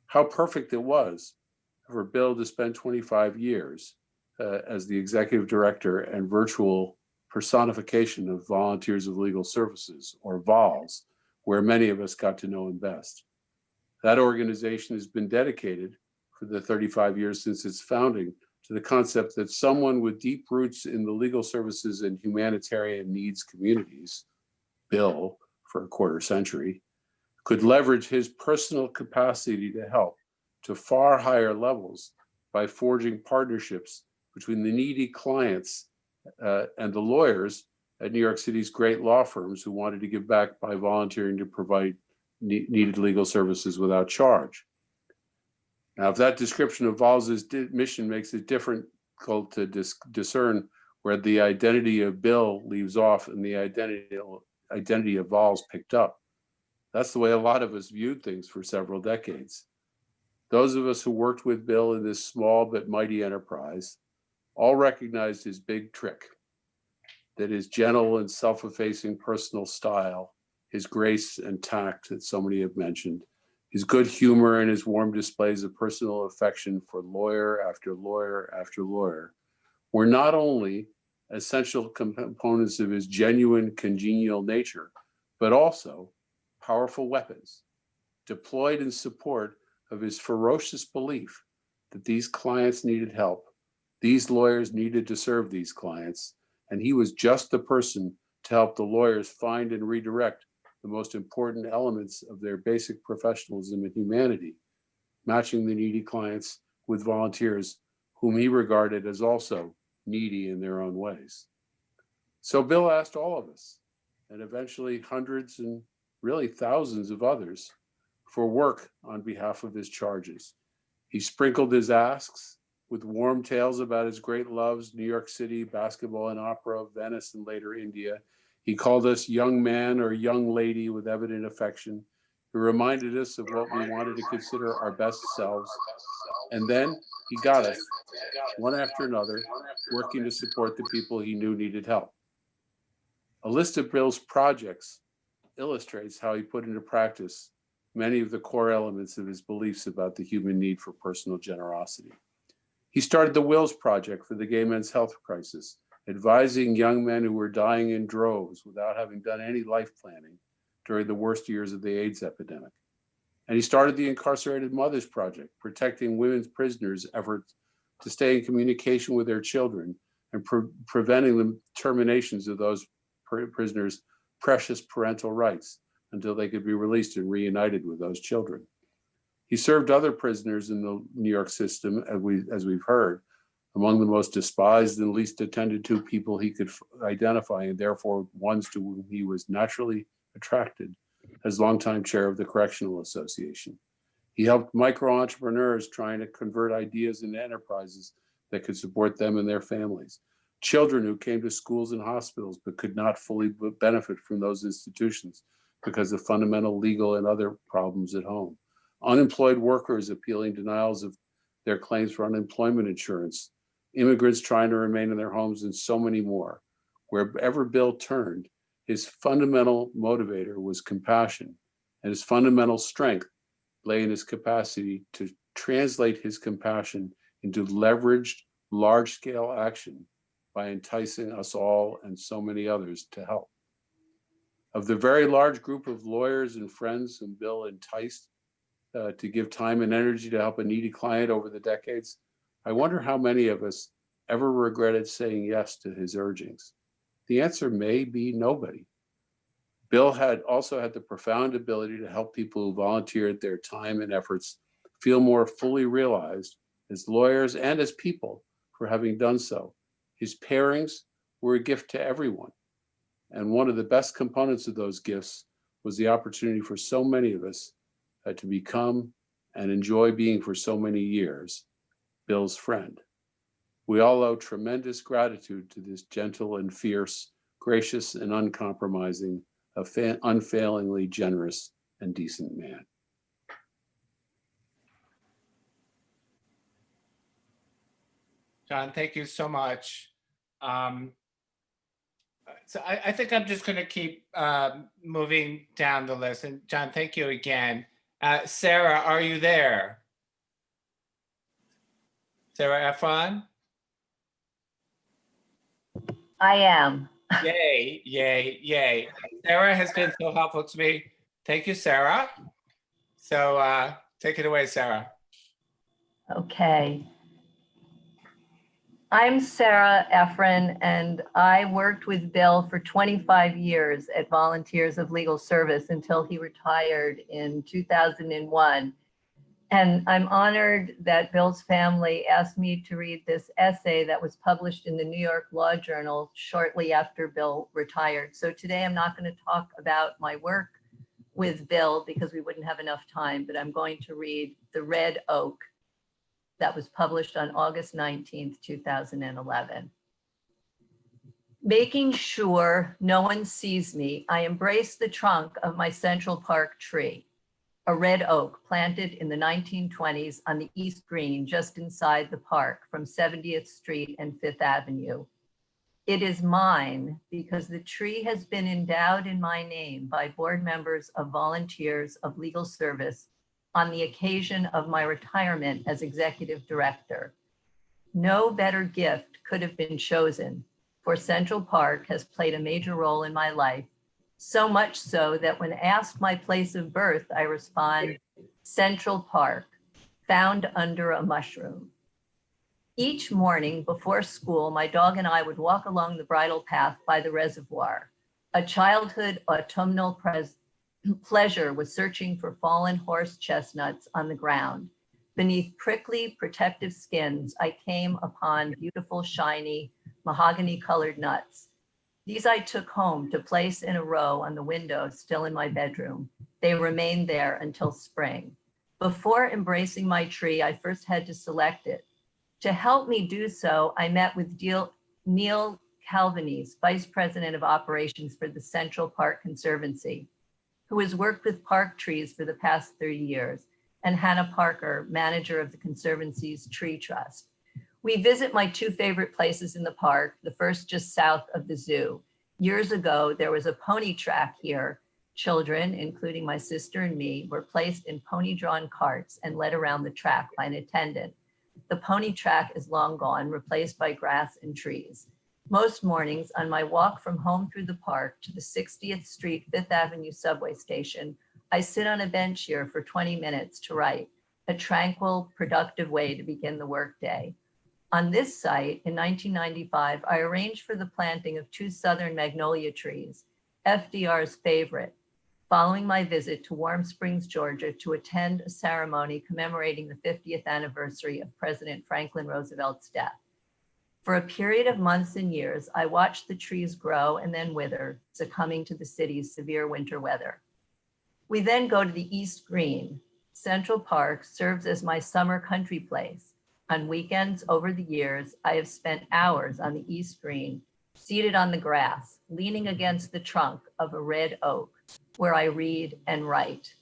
How perfect it was for Bill to spend 25 years as the executive director and virtual personification of Volunteers of Legal Services, or VOLS, where many of us got to know him best. That organization has been dedicated for the 35 years since its founding to the concept that someone with deep roots in the legal services and humanitarian needs communities, Bill, for a quarter century, could leverage his personal capacity to help to far higher levels by forging partnerships between the needy clients and the lawyers at New York City's great law firms who wanted to give back by volunteering to provide needed legal services without charge. Now, if that description of Vols's mission makes it difficult to discern where the identity of Bill leaves off and the identity of Vols picked up, that's the way a lot of us viewed things for several decades. Those of us who worked with Bill in this small but mighty enterprise all recognized his big trick, that his gentle and self-effacing personal style, his grace and tact that so many have mentioned, his good humor and his warm displays of personal affection for lawyer after lawyer after lawyer were not only essential components of his genuine congenial nature, but also powerful weapons deployed in support of his ferocious belief that these clients needed help. These lawyers needed to serve these clients, and he was just the person to help the lawyers find and redirect the most important elements of their basic professionalism and humanity, matching the needy clients with volunteers whom he regarded as also needy in their own ways. So Bill asked all of us, and eventually hundreds and really thousands of others, for work on behalf of his charges. He sprinkled his asks with warm tales about his great loves, New York City, basketball and opera, Venice, and later India. He called us young man or young lady with evident affection. He reminded us of what we wanted to consider our best selves. And then he got us, one after another, working to support the people he knew needed help. A list of Bill's projects illustrates how he put into practice many of the core elements of his beliefs about the human need for personal generosity. He started the Wills Project for the gay men's health crisis, advising young men who were dying in droves without having done any life planning during the worst years of the AIDS epidemic. And he started the Incarcerated Mothers Project, protecting women's prisoners' efforts to stay in communication with their children and preventing the terminations of those prisoners' precious parental rights until they could be released and reunited with those children. He served other prisoners in the New York system, as we've heard, among the most despised and least attended to people he could identify, and therefore ones to whom he was naturally attracted, as longtime chair of the Correctional Association. He helped micro-entrepreneurs trying to convert ideas into enterprises that could support them and their families. Children who came to schools and hospitals but could not fully benefit from those institutions because of fundamental legal and other problems at home. Unemployed workers appealing denials of their claims for unemployment insurance, immigrants trying to remain in their homes, and so many more. Wherever Bill turned, his fundamental motivator was compassion, and his fundamental strength lay in his capacity to translate his compassion into leveraged, large-scale action by enticing us all and so many others to help. Of the very large group of lawyers and friends whom Bill enticed to give time and energy to help a needy client over the decades, I wonder how many of us ever regretted saying yes to his urgings. The answer may be nobody. Bill also had the profound ability to help people who volunteered their time and efforts feel more fully realized as lawyers and as people for having done so. His pairings were a gift to everyone. And one of the best components of those gifts was the opportunity for so many of us to become and enjoy being for so many years Bill's friend. We all owe tremendous gratitude to this gentle and fierce, gracious and uncompromising, unfailingly generous and decent man. John, thank you so much. So I think I'm just going to keep moving down the list. And John, thank you again. Sarah, are you there? Sarah Efron? I am. Yay, yay, yay. Sarah has been so helpful to me. Thank you, Sarah. So take it away, Sarah. Okay. I'm Sarah Efron, and I worked with Bill for 25 years at Volunteers of Legal Service until he retired in 2001. And I'm honored that Bill's family asked me to read this essay that was published in the New York Law Journal shortly after Bill retired. So today I'm not going to talk about my work with Bill because we wouldn't have enough time, but I'm going to read The Red Oak that was published on August 19th, 2011. Making sure no one sees me, I embrace the trunk of my Central Park tree, a red oak planted in the 1920s on the East Green, just inside the park from 70th Street and 5th Avenue. It is mine because the tree has been endowed in my name by board members of Volunteers of Legal Service on the occasion of my retirement as executive director. No better gift could have been chosen, for Central Park has played a major role in my life, so much so that when asked my place of birth, I respond, Central Park, found under a mushroom. Each morning before school, my dog and I would walk along the bridle path by the reservoir. A childhood autumnal pleasure was searching for fallen horse chestnuts on the ground. Beneath prickly protective skins, I came upon beautiful, shiny, mahogany-colored nuts. These I took home to place in a row on the window still in my bedroom. They remained there until spring. Before embracing my tree, I first had to select it. To help me do so, I met with Neil Calvanese, Vice President of Operations for the Central Park Conservancy, who has worked with park trees for the past 30 years, and Hannah Parker, manager of the Conservancy's Tree Trust. We visit my two favorite places in the park, the first just south of the zoo, Years ago, there was a pony track here. Children, including my sister and me, were placed in pony-drawn carts and led around the track by an attendant. The pony track is long gone, replaced by grass and trees. Most mornings, on my walk from home through the park to the 60th Street, 5th Avenue subway station, I sit on a bench here for 20 minutes to write, a tranquil, productive way to begin the workday. On this site, in 1995, I arranged for the planting of 2 southern magnolia trees, FDR's favorite, following my visit to Warm Springs, Georgia, to attend a ceremony commemorating the 50th anniversary of President Franklin Roosevelt's death. For a period of months and years, I watched the trees grow and then wither, succumbing to the city's severe winter weather. We then go to the East Green. Central Park serves as my summer country place. On weekends over the years, I have spent hours on the East Green, seated on the grass, leaning against the trunk of a red oak, where I read and write.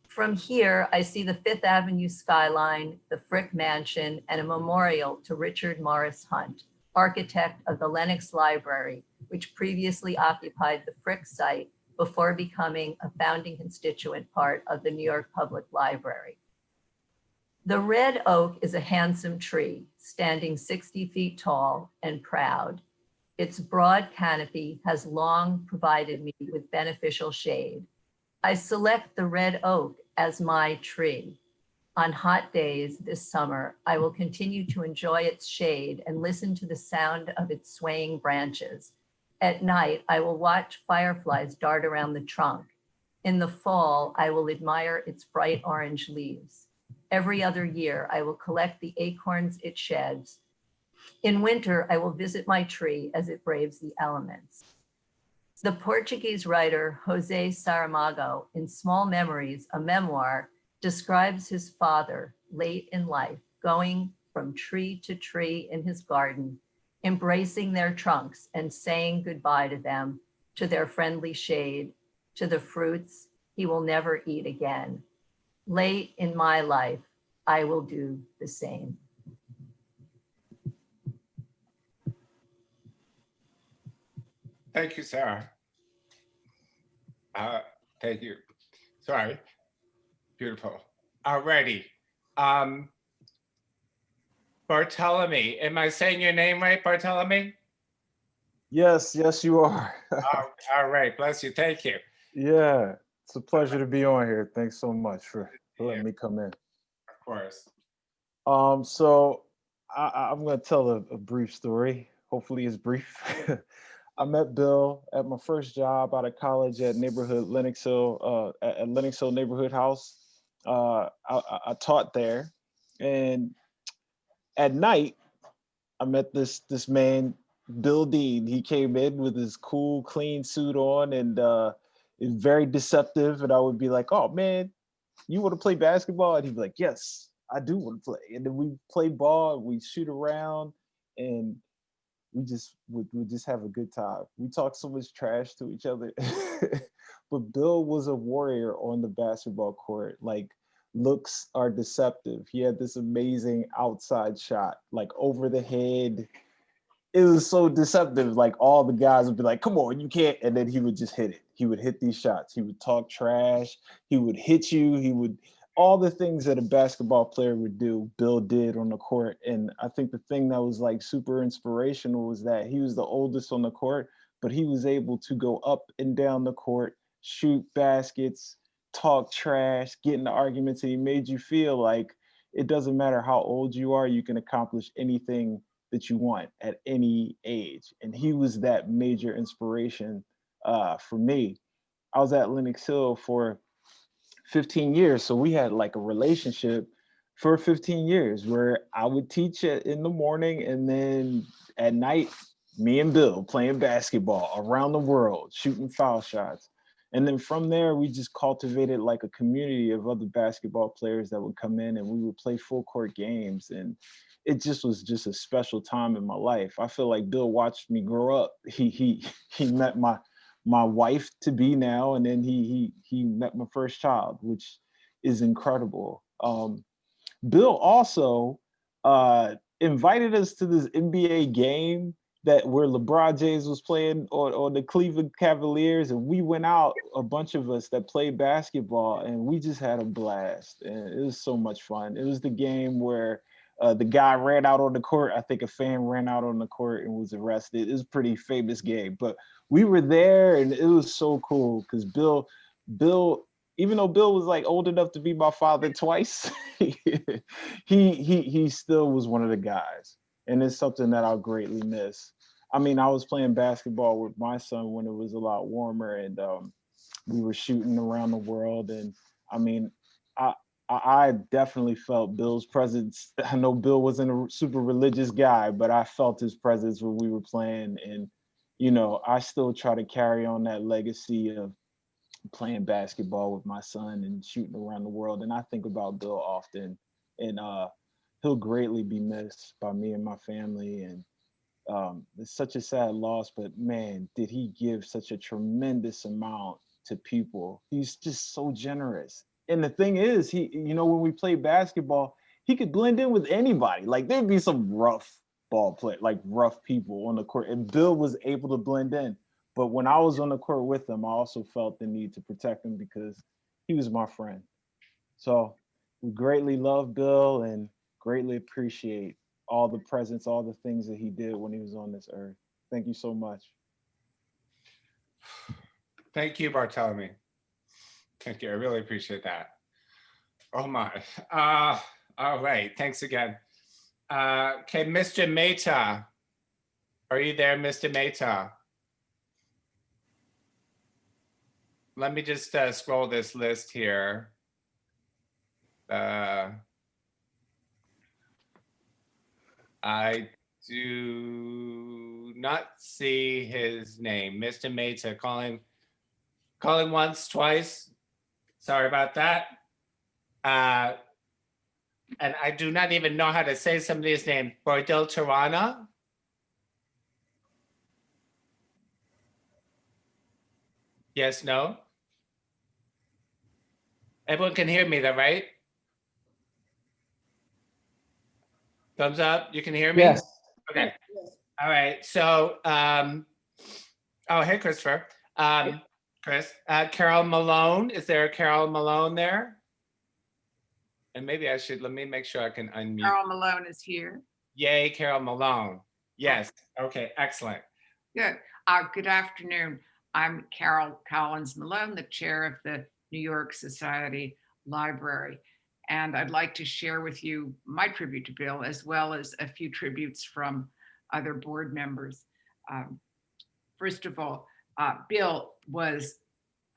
From here, I see the 5th Avenue skyline, the Frick Mansion, and a memorial to Richard Morris Hunt, architect of the Lenox Library, which previously occupied the Frick site before becoming a founding constituent part of the New York Public Library. The red oak is a handsome tree, standing 60 feet tall and proud. Its broad canopy has long provided me with beneficial shade. I select the red oak as my tree. On hot days this summer, I will continue to enjoy its shade and listen to the sound of its swaying branches. At night, I will watch fireflies dart around the trunk. In the fall, I will admire its bright orange leaves. Every other year, I will collect the acorns it sheds. In winter, I will visit my tree as it braves the elements. The Portuguese writer José Saramago, in Small Memories, a memoir, describes his father late in life, going from tree to tree in his garden, embracing their trunks and saying goodbye to them, to their friendly shade, to the fruits he will never eat again. Late in my life, I will do the same. Thank you, Sarah. Thank you. Sorry. Beautiful. Alrighty. Bartholomew, am I saying your name right, Bartholomew? Yes, yes, you are. All right, bless you. Thank you. Yeah, it's a pleasure to be on here. Thanks so much for letting me come in. Of course. So I'm going to tell a brief story. Hopefully it's brief. I met Bill at my first job out of college at neighborhood Lenox Hill, at Lenox Hill Neighborhood House. I taught there, and at night I met this man, Bill Dean. He came in with his cool, clean suit on, and is very deceptive. And I would be like, "Oh man, you want to play basketball?" And he'd be like, "Yes, I do want to play." And then we play ball, we shoot around, and we just would just have a good time. We talk so much trash to each other. But Bill was a warrior on the basketball court. Like, looks are deceptive. He had this amazing outside shot, like over the head. It was so deceptive. Like, all the guys would be like, "Come on, you can't." And then he would just hit it. He would hit these shots. He would talk trash. He would hit you. He would, all the things that a basketball player would do, Bill did on the court. And I think the thing that was like super inspirational was that he was the oldest on the court, but he was able to go up and down the court, shoot baskets, talk trash, get into arguments, and he made you feel like it doesn't matter how old you are, you can accomplish anything that you want at any age. And he was that major inspiration for me. I was at Lenox Hill for 15 years. So we had like a relationship for 15 years where I would teach in the morning, and then at night, me and Bill playing basketball around the world, shooting foul shots. And then from there, we just cultivated like a community of other basketball players that would come in, and we would play full court games. And it just was just a special time in my life. I feel like Bill watched me grow up. He met my wife to be now, and then he met my first child, which is incredible. Bill also invited us to this NBA game that where LeBron James was playing on the Cleveland Cavaliers, and we went out, a bunch of us that played basketball, and we just had a blast. And it was so much fun. It was the game where the guy ran out on the court. I think a fan ran out on the court and was arrested. It was a pretty famous game, but we were there, and it was so cool because Bill, even though Bill was like old enough to be my father twice, he still was one of the guys. And it's something that I'll greatly miss. I mean, I was playing basketball with my son when it was a lot warmer, and we were shooting around the world. And I mean, I definitely felt Bill's presence. I know Bill wasn't a super religious guy, but I felt his presence when we were playing. And, you know, I still try to carry on that legacy of playing basketball with my son and shooting around the world. And I think about Bill often, and he'll greatly be missed by me and my family. And it's such a sad loss, but man, did he give such a tremendous amount to people. He's just so generous. And the thing is, he, you know, when we played basketball, he could blend in with anybody. Like there'd be some rough ball play, like rough people on the court, and Bill was able to blend in. But when I was on the court with him, I also felt the need to protect him because he was my friend. So we greatly love Bill and greatly appreciate all the presence, all the things that he did when he was on this earth. Thank you so much. Thank you, Bartholomew. Thank you. I really appreciate that. Oh my. All right. Thanks again. Okay, Mr. Mehta. Are you there, Mr. Mehta? Let me just scroll this list here. I do not see his name. Mr. Mehta, calling once, twice. Sorry about that. And I do not even know how to say some of these names. Bordel Tirana. Yes, no? Everyone can hear me though, right? Thumbs up, you can hear me? Yes. Okay, all right, so, oh, hey, Christopher. Chris, Carol Malone, is there a Carol Malone there? And maybe I should, let me make sure I can unmute. Carol Malone is here. Yay, Carol Malone. Yes, okay, excellent. Good. Good afternoon. I'm Carol Collins Malone, the chair of the New York Society Library. And I'd like to share with you my tribute to Bill, as well as a few tributes from other board members. First of all, Bill was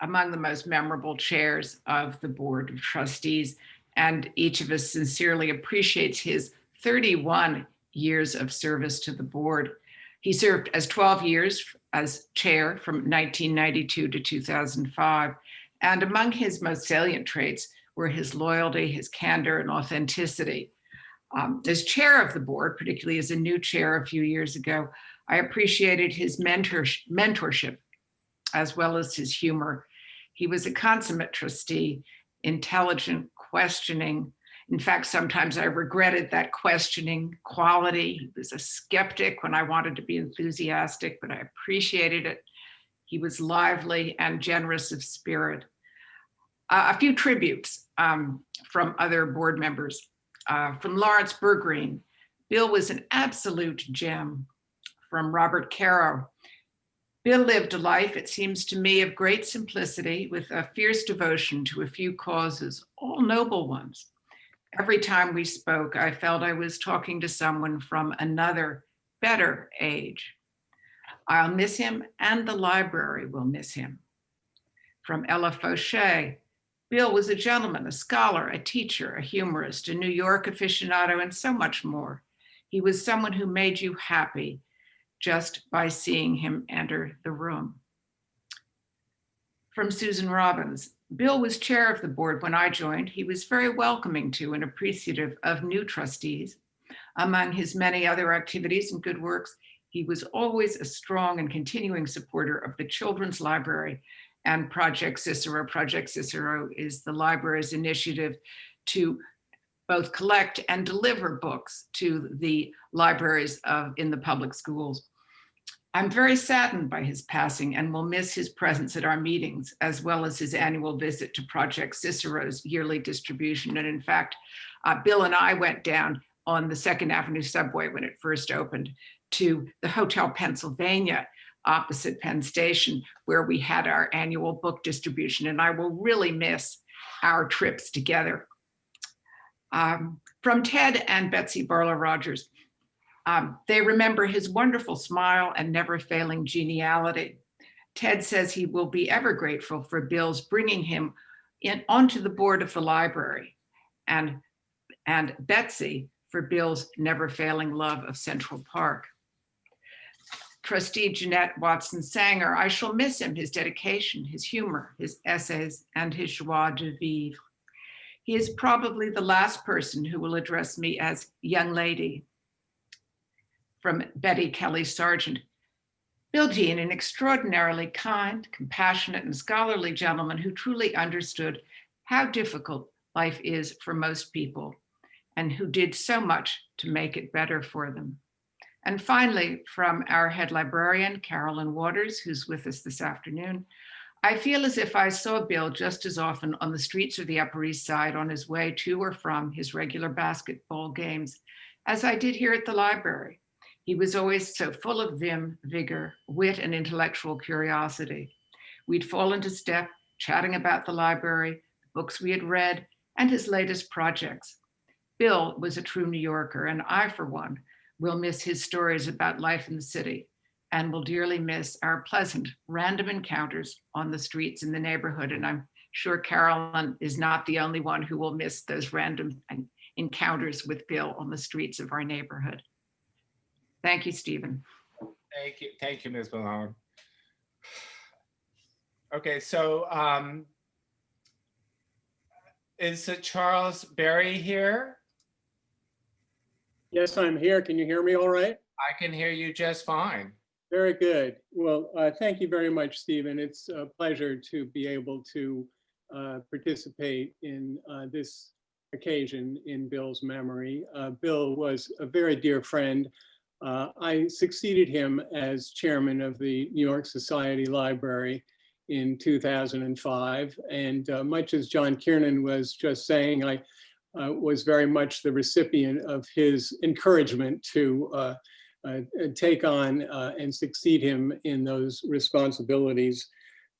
among the most memorable chairs of the Board of Trustees, and each of us sincerely appreciates his 31 years of service to the board. He served as 12 years as chair from 1992 to 2005. And among his most salient traits were his loyalty, his candor, and authenticity. As chair of the board, particularly as a new chair a few years ago, I appreciated his mentorship, as well as his humor. He was a consummate trustee, intelligent, questioning. In fact, sometimes I regretted that questioning quality. He was a skeptic when I wanted to be enthusiastic, but I appreciated it. He was lively and generous of spirit. A few tributes from other board members. From Lawrence Bergreen, Bill was an absolute gem. From Robert Caro, Bill lived a life, it seems to me, of great simplicity with a fierce devotion to a few causes, all noble ones. Every time we spoke, I felt I was talking to someone from another, better age. I'll miss him, and the library will miss him. From Ella Fauché, Bill was a gentleman, a scholar, a teacher, a humorist, a New York aficionado, and so much more. He was someone who made you happy just by seeing him enter the room. From Susan Robbins, Bill was chair of the board when I joined. He was very welcoming to and appreciative of new trustees. Among his many other activities and good works, he was always a strong and continuing supporter of the Children's Library and Project Cicero. Project Cicero is the library's initiative to both collect and deliver books to the libraries in the public schools. I'm very saddened by his passing and will miss his presence at our meetings, as well as his annual visit to Project Cicero's yearly distribution. And in fact, Bill and I went down on the 2nd Avenue subway when it first opened to the Hotel Pennsylvania opposite Penn Station, where we had our annual book distribution. And I will really miss our trips together. From Ted and Betsy Barlow Rogers, they remember his wonderful smile and never failing geniality. Ted says he will be ever grateful for Bill's bringing him onto the board of the library, and Betsy for Bill's never failing love of Central Park. Trustee Jeanette Watson Sanger, I shall miss him, his dedication, his humor, his essays, and his joie de vivre. He is probably the last person who will address me as young lady. From Betty Kelly Sargent, Bill Dean, an extraordinarily kind, compassionate, and scholarly gentleman who truly understood how difficult life is for most people and who did so much to make it better for them. And finally, from our head librarian, Carolyn Waters, who's with us this afternoon, I feel as if I saw Bill just as often on the streets of the Upper East Side on his way to or from his regular basketball games as I did here at the library. He was always so full of vim, vigor, wit, and intellectual curiosity. We'd fall into step, chatting about the library, the books we had read, and his latest projects. Bill was a true New Yorker, and I, for one, will miss his stories about life in the city and will dearly miss our pleasant random encounters on the streets in the neighborhood. And I'm sure Carolyn is not the only one who will miss those random encounters with Bill on the streets of our neighborhood. Thank you, Stephen. Thank you, Ms. Malone. Okay, so is Charles Berry here? Yes, I'm here. Can you hear me all right? I can hear you just fine. Very good. Well, thank you very much, Stephen. It's a pleasure to be able to participate in this occasion in Bill's memory. Bill was a very dear friend. I succeeded him as chairman of the New York Society Library in 2005. And much as John Kiernan was just saying, I was very much the recipient of his encouragement to take on and succeed him in those responsibilities.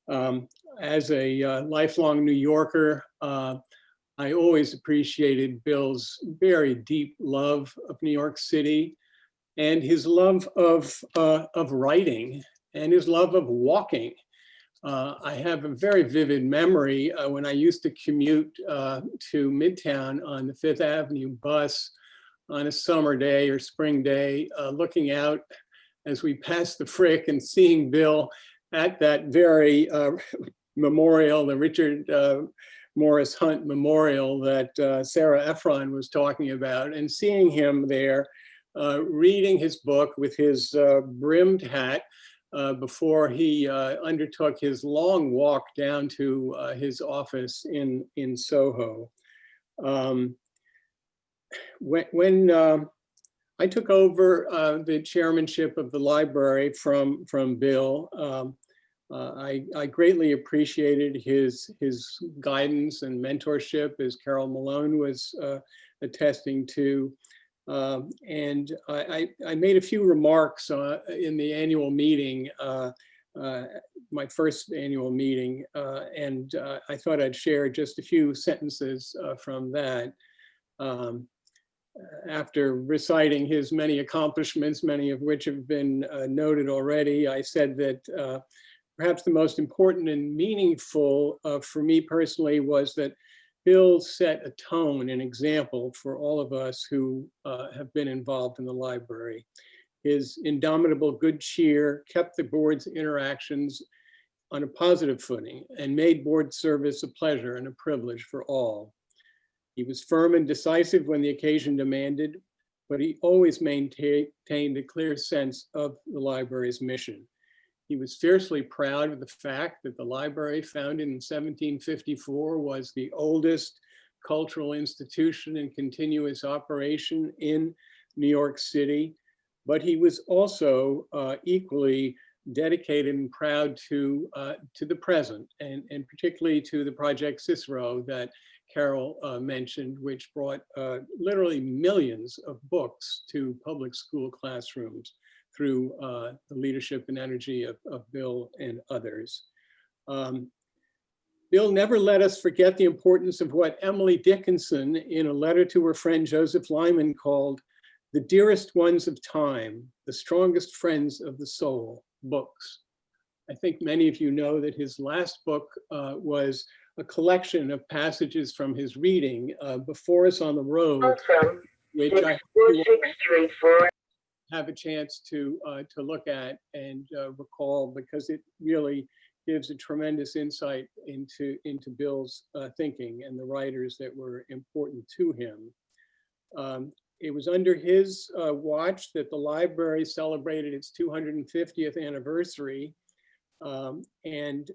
As a lifelong New Yorker, I always appreciated Bill's very deep love of New York City and his love of writing and his love of walking. I have a very vivid memory when I used to commute to Midtown on the Fifth Avenue bus on a summer day or spring day, looking out as we passed the Frick and seeing Bill at that very memorial, the Richard Morris Hunt Memorial that Sarah Efron was talking about, and seeing him there reading his book with his brimmed hat before he undertook his long walk down to his office in Soho. When I took over the chairmanship of the library from Bill, I greatly appreciated his guidance and mentorship, as Carol Malone was attesting to. And I made a few remarks in the annual meeting, my first annual meeting, and I thought I'd share just a few sentences from that. After reciting his many accomplishments, many of which have been noted already, I said that perhaps the most important and meaningful for me personally was that Bill set a tone, an example for all of us who have been involved in the library. His indomitable good cheer kept the board's interactions on a positive footing and made board service a pleasure and a privilege for all. He was firm and decisive when the occasion demanded, but he always maintained a clear sense of the library's mission. He was fiercely proud of the fact that the library, founded in 1754, was the oldest cultural institution in continuous operation in New York City. but he was also equally dedicated and proud to the present, and particularly to the Project Cicero that Carol mentioned, which brought literally millions of books to public school classrooms through the leadership and energy of Bill and others. Bill never let us forget the importance of what Emily Dickinson, in a letter to her friend Joseph Lyman, called the dearest ones of time, the strongest friends of the soul, books. I think many of you know that his last book was a collection of passages from his reading, Before Us on the Road, which I have a chance to look at and recall, because it really gives a tremendous insight into Bill's thinking and the writers that were important to him. It was under his watch that the library celebrated its 250th anniversary, and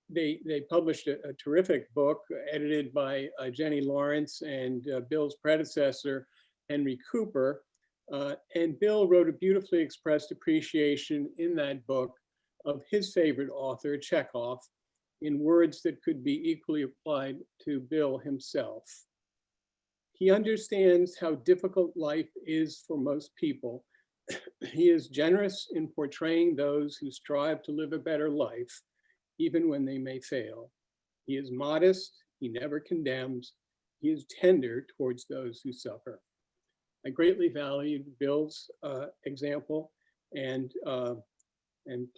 they published a terrific book edited by Jenny Lawrence and Bill's predecessor, Henry Cooper. And Bill wrote a beautifully expressed appreciation in that book of his favorite author, Chekhov, in words that could be equally applied to Bill himself. He understands how difficult life is for most people. He is generous in portraying those who strive to live a better life, even when they may fail. He is modest, he never condemns, he is tender towards those who suffer. I greatly valued Bill's example, and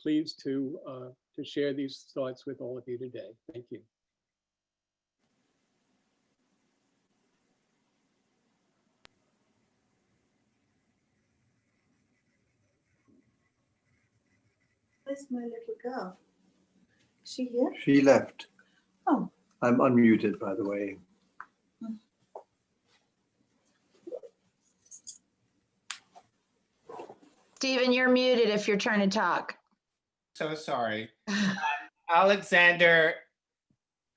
pleased to share these thoughts with all of you today. Thank you. Where's my little girl? Is she here? She left. Oh. I'm unmuted, by the way. Stephen, you're muted if you're trying to talk. So sorry. Alexander,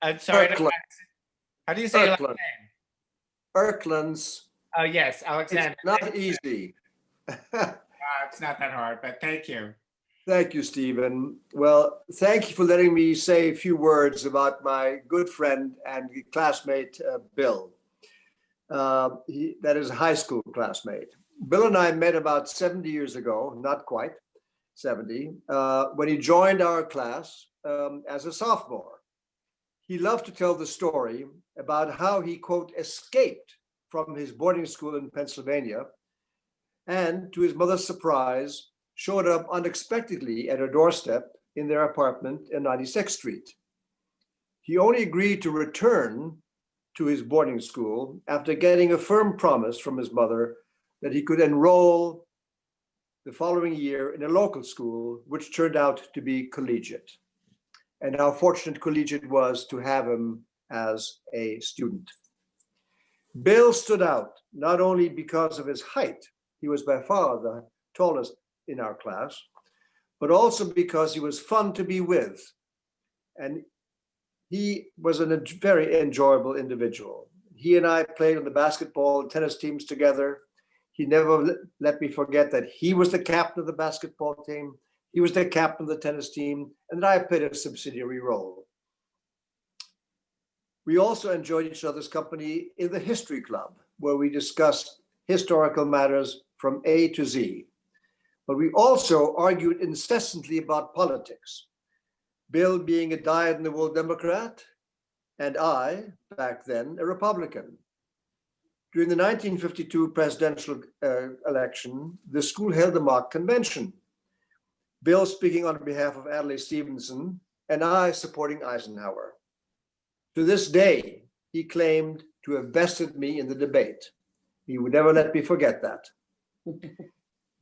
I'm sorry. How do you say your last name? Erklands. Oh, yes, Alexander. It's not easy. It's not that hard, but thank you. Thank you, Stephen. Well, thank you for letting me say a few words about my good friend and classmate, Bill. That is a high school classmate. Bill and I met about 70 years ago, not quite 70, when he joined our class as a sophomore. He loved to tell the story about how he, quote, escaped from his boarding school in Pennsylvania, and to his mother's surprise, showed up unexpectedly at her doorstep in their apartment in 96th Street. He only agreed to return to his boarding school after getting a firm promise from his mother that he could enroll the following year in a local school, which turned out to be collegiate. And how fortunate collegiate was to have him as a student. Bill stood out not only because of his height, he was by far the tallest in our class, but also because he was fun to be with. And he was a very enjoyable individual. He and I played on the basketball and tennis teams together. He never let me forget that he was the captain of the basketball team, he was the captain of the tennis team, and that I played a subsidiary role. We also enjoyed each other's company in the history club, where we discussed historical matters from A to Z. But we also argued incessantly about politics. Bill being a dyed-in-the-wool Democrat, and I, back then, a Republican. During the 1952 presidential election, the school held a mock convention. Bill speaking on behalf of Adlai Stevenson, and I supporting Eisenhower. To this day, he claimed to have bested me in the debate. He would never let me forget that.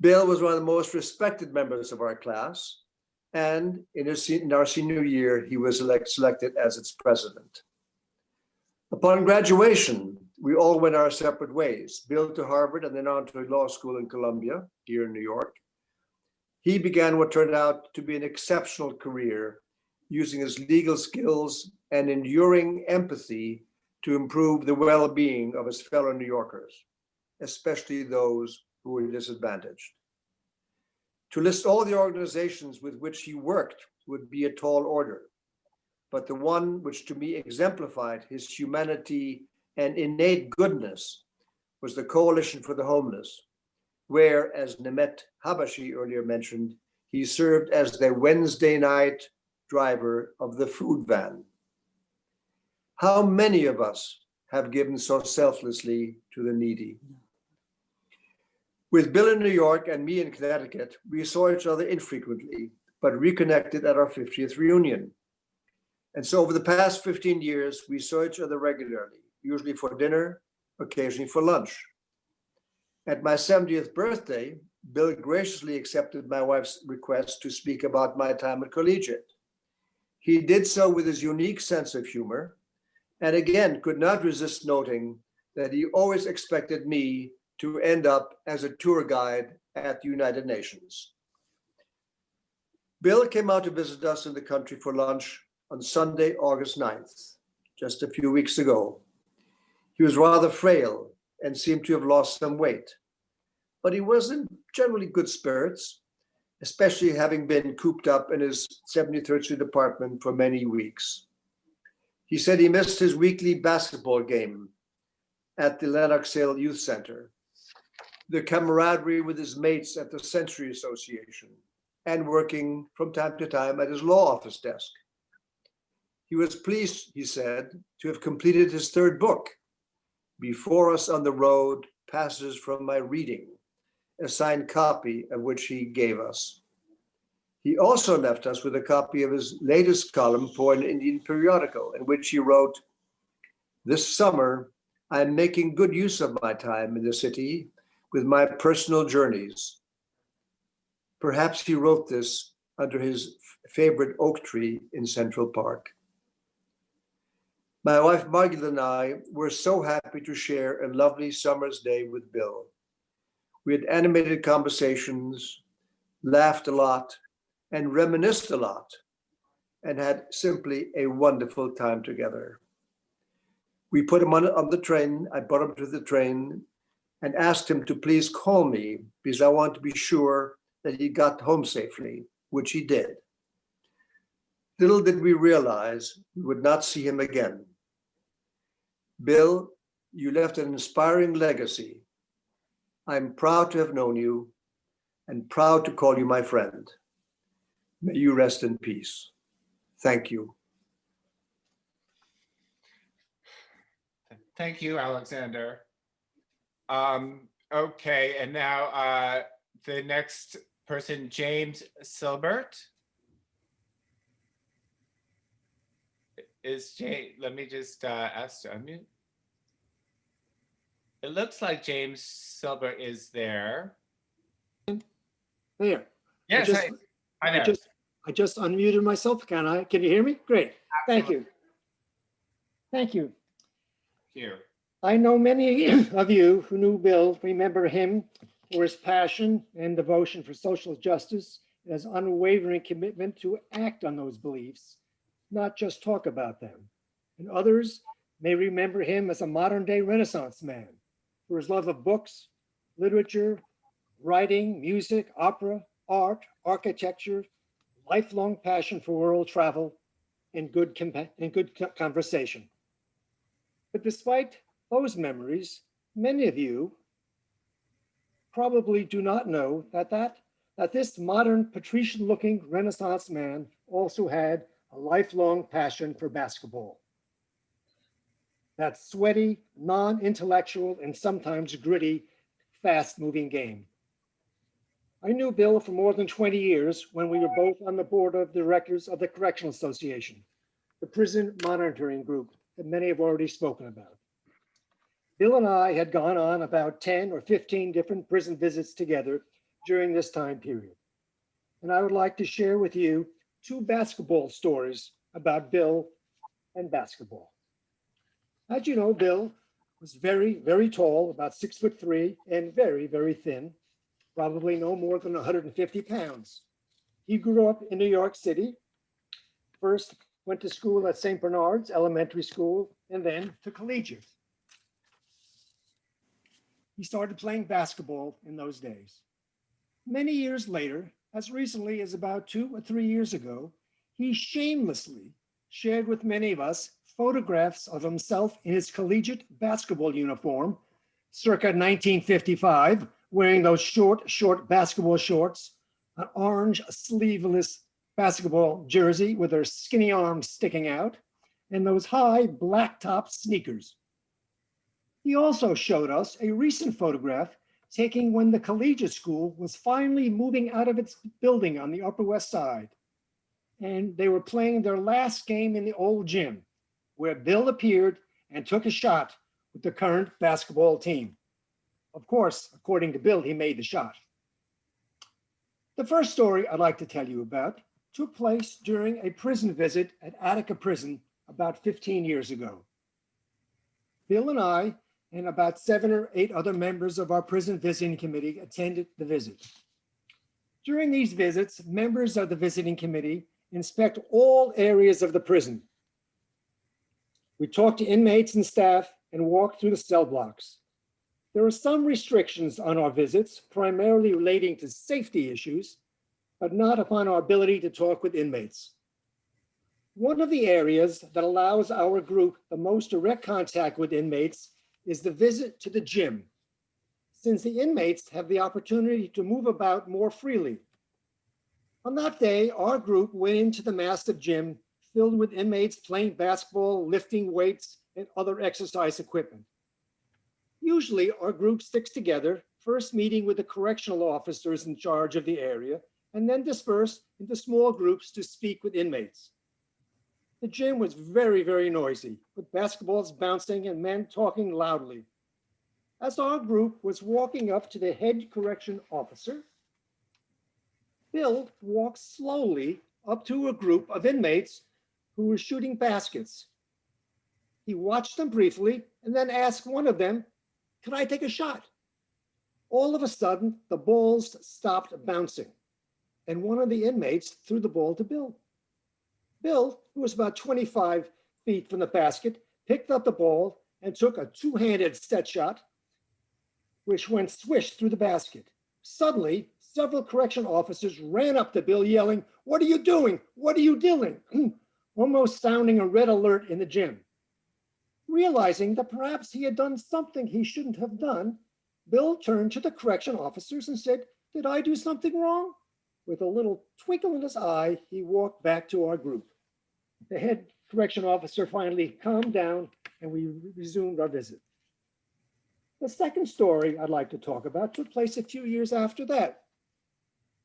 Bill was one of the most respected members of our class, and in our senior year, he was selected as its president. Upon graduation, we all went our separate ways. Bill to Harvard and then on to law school in Columbia, here in New York. He began what turned out to be an exceptional career, using his legal skills and enduring empathy to improve the well-being of his fellow New Yorkers, especially those who were disadvantaged. To list all the organizations with which he worked would be a tall order, but the one which to me exemplified his humanity and innate goodness was the Coalition for the Homeless, where, as Nemet Habashi earlier mentioned, he served as their Wednesday night driver of the food van. How many of us have given so selflessly to the needy? With Bill in New York and me in Connecticut, we saw each other infrequently, but reconnected at our 50th reunion. And so over the past 15 years, we saw each other regularly, usually for dinner, occasionally for lunch. At my 70th birthday, Bill graciously accepted my wife's request to speak about my time at Collegiate. He did so with his unique sense of humor, and again, could not resist noting that he always expected me to end up as a tour guide at the United Nations. Bill came out to visit us in the country for lunch on Sunday, August 9th, just a few weeks ago. He was rather frail and seemed to have lost some weight, but he was in generally good spirits, especially having been cooped up in his 73rd Street apartment for many weeks. He said he missed his weekly basketball game at the Lenox Hill Youth Center, the camaraderie with his mates at the Century Association, and working from time to time at his law office desk. He was pleased, he said, to have completed his third book, Before Us on the Road, Passages from My Reading, a signed copy of which he gave us. He also left us with a copy of his latest column for an Indian periodical, in which he wrote, "This summer, I'm making good use of my time in the city with my personal journeys." Perhaps he wrote this under his favorite oak tree in Central Park. My wife Margaret and I were so happy to share a lovely summer's day with Bill. We had animated conversations, laughed a lot, and reminisced a lot, and had simply a wonderful time together. We put him on the train. I brought him to the train and asked him to please call me because I want to be sure that he got home safely, which he did. Little did we realize we would not see him again. Bill, you left an inspiring legacy. I'm proud to have known you and proud to call you my friend. May you rest in peace. Thank you. Thank you, Alexander. Okay, and now the next person, James Silbert. Is James, let me just ask to unmute. It looks like James Silbert is there. There. Yes, hi there. I just unmuted myself. Can you hear me? Great. Thank you. Thank you. Here. I know many of you who knew Bill remember him for his passion and devotion for social justice and his unwavering commitment to act on those beliefs, not just talk about them. And others may remember him as a modern-day Renaissance man for his love of books, literature, writing, music, opera, art, architecture, lifelong passion for world travel, and good conversation. But despite those memories, many of you probably do not know that this modern patrician-looking Renaissance man also had a lifelong passion for basketball. That sweaty, non-intellectual, and sometimes gritty, fast-moving game. I knew Bill for more than 20 years when we were both on the board of directors of the Correctional Association, the prison monitoring group that many have already spoken about. Bill and I had gone on about 10 or 15 different prison visits together during this time period. And I would like to share with you 2 basketball stories about Bill and basketball. As you know, Bill was very, very tall, about 6'3", and very, very thin, probably no more than 150 pounds. He grew up in New York City, first went to school at St. Bernard's Elementary School, and then to Collegiate. he started playing basketball in those days. Many years later, as recently as about 2 or 3 years ago, he shamelessly shared with many of us photographs of himself in his collegiate basketball uniform, circa 1955, wearing those short basketball shorts, an orange sleeveless basketball jersey with their skinny arms sticking out, and those high black-top sneakers. He also showed us a recent photograph taken when the collegiate school was finally moving out of its building on the Upper West Side. And they were playing their last game in the old gym, where Bill appeared and took a shot with the current basketball team. Of course, according to Bill, he made the shot. The first story I'd like to tell you about took place during a prison visit at Attica Prison about 15 years ago. Bill and I and about 7 or 8 other members of our prison visiting committee attended the visit. During these visits, members of the visiting committee inspect all areas of the prison. We talk to inmates and staff and walk through the cell blocks. There are some restrictions on our visits, primarily relating to safety issues, but not upon our ability to talk with inmates. One of the areas that allows our group the most direct contact with inmates is the visit to the gym, since the inmates have the opportunity to move about more freely. On that day, our group went into the massive gym filled with inmates playing basketball, lifting weights, and other exercise equipment. Usually, our group sticks together, first meeting with the correctional officers in charge of the area, and then disperse into small groups to speak with inmates. The gym was very, very noisy, with basketballs bouncing and men talking loudly. As our group was walking up to the head correction officer, Bill walked slowly up to a group of inmates who were shooting baskets. He watched them briefly and then asked one of them, "Can I take a shot?" All of a sudden, the balls stopped bouncing, and one of the inmates threw the ball to Bill. Bill, who was about 25 feet from the basket, picked up the ball and took a two-handed set shot, which went swish through the basket. Suddenly, several correction officers ran up to Bill yelling, "What are you doing? What are you doing?" Almost sounding a red alert in the gym. Realizing that perhaps he had done something he shouldn't have done, Bill turned to the correction officers and said, "Did I do something wrong?" With a little twinkle in his eye, he walked back to our group. The head correction officer finally calmed down and we resumed our visit. The second story I'd like to talk about took place a few years after that.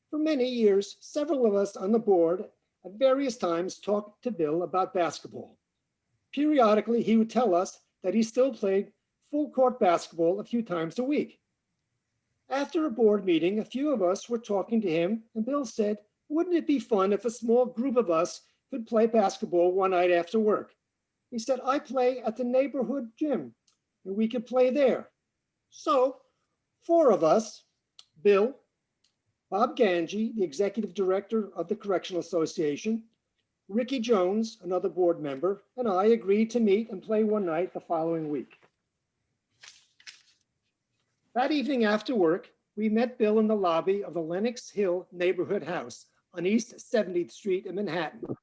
For many years, several of us on the board at various times talked to Bill about basketball. Periodically, he would tell us that he still played full court basketball a few times a week. After a board meeting, a few of us were talking to him, and Bill said, "Wouldn't it be fun if a small group of us could play basketball one night after work?" He said, "I play at the neighborhood gym, and we could play there." So 4 of us, Bill, Bob Ganji, the executive director of the Correctional Association, Ricky Jones, another board member, and I agreed to meet and play one night the following week. That evening after work, we met Bill in the lobby of the Lenox Hill neighborhood house on East 70th Street in Manhattan.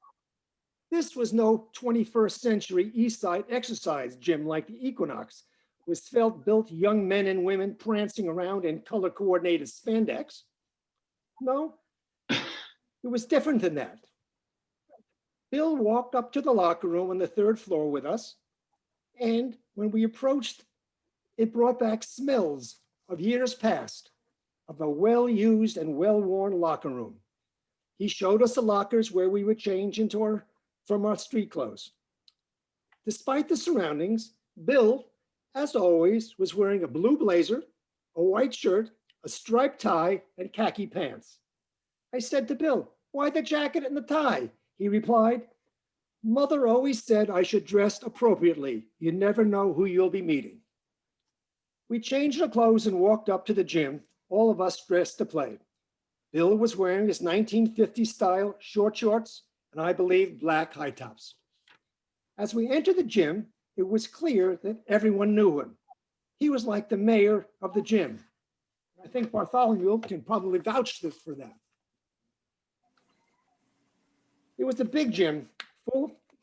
This was no 21st century East Side exercise gym like the Equinox, with svelte-built young men and women prancing around in color-coordinated spandex. No, it was different than that. Bill walked up to the locker room on the 3rd floor with us, and when we approached, it brought back smells of years past, of a well-used and well-worn locker room. He showed us the lockers where we would change from our street clothes. Despite the surroundings, Bill, as always, was wearing a blue blazer, a white shirt, a striped tie, and khaki pants. I said to Bill, "Why the jacket and the tie?" He replied, "Mother always said I should dress appropriately. You never know who you'll be meeting." We changed our clothes and walked up to the gym, all of us dressed to play. Bill was wearing his 1950s style short shorts, and I believe black high tops. As we entered the gym, it was clear that everyone knew him. He was like the mayor of the gym. I think Bartholomew can probably vouch for that. It was a big gym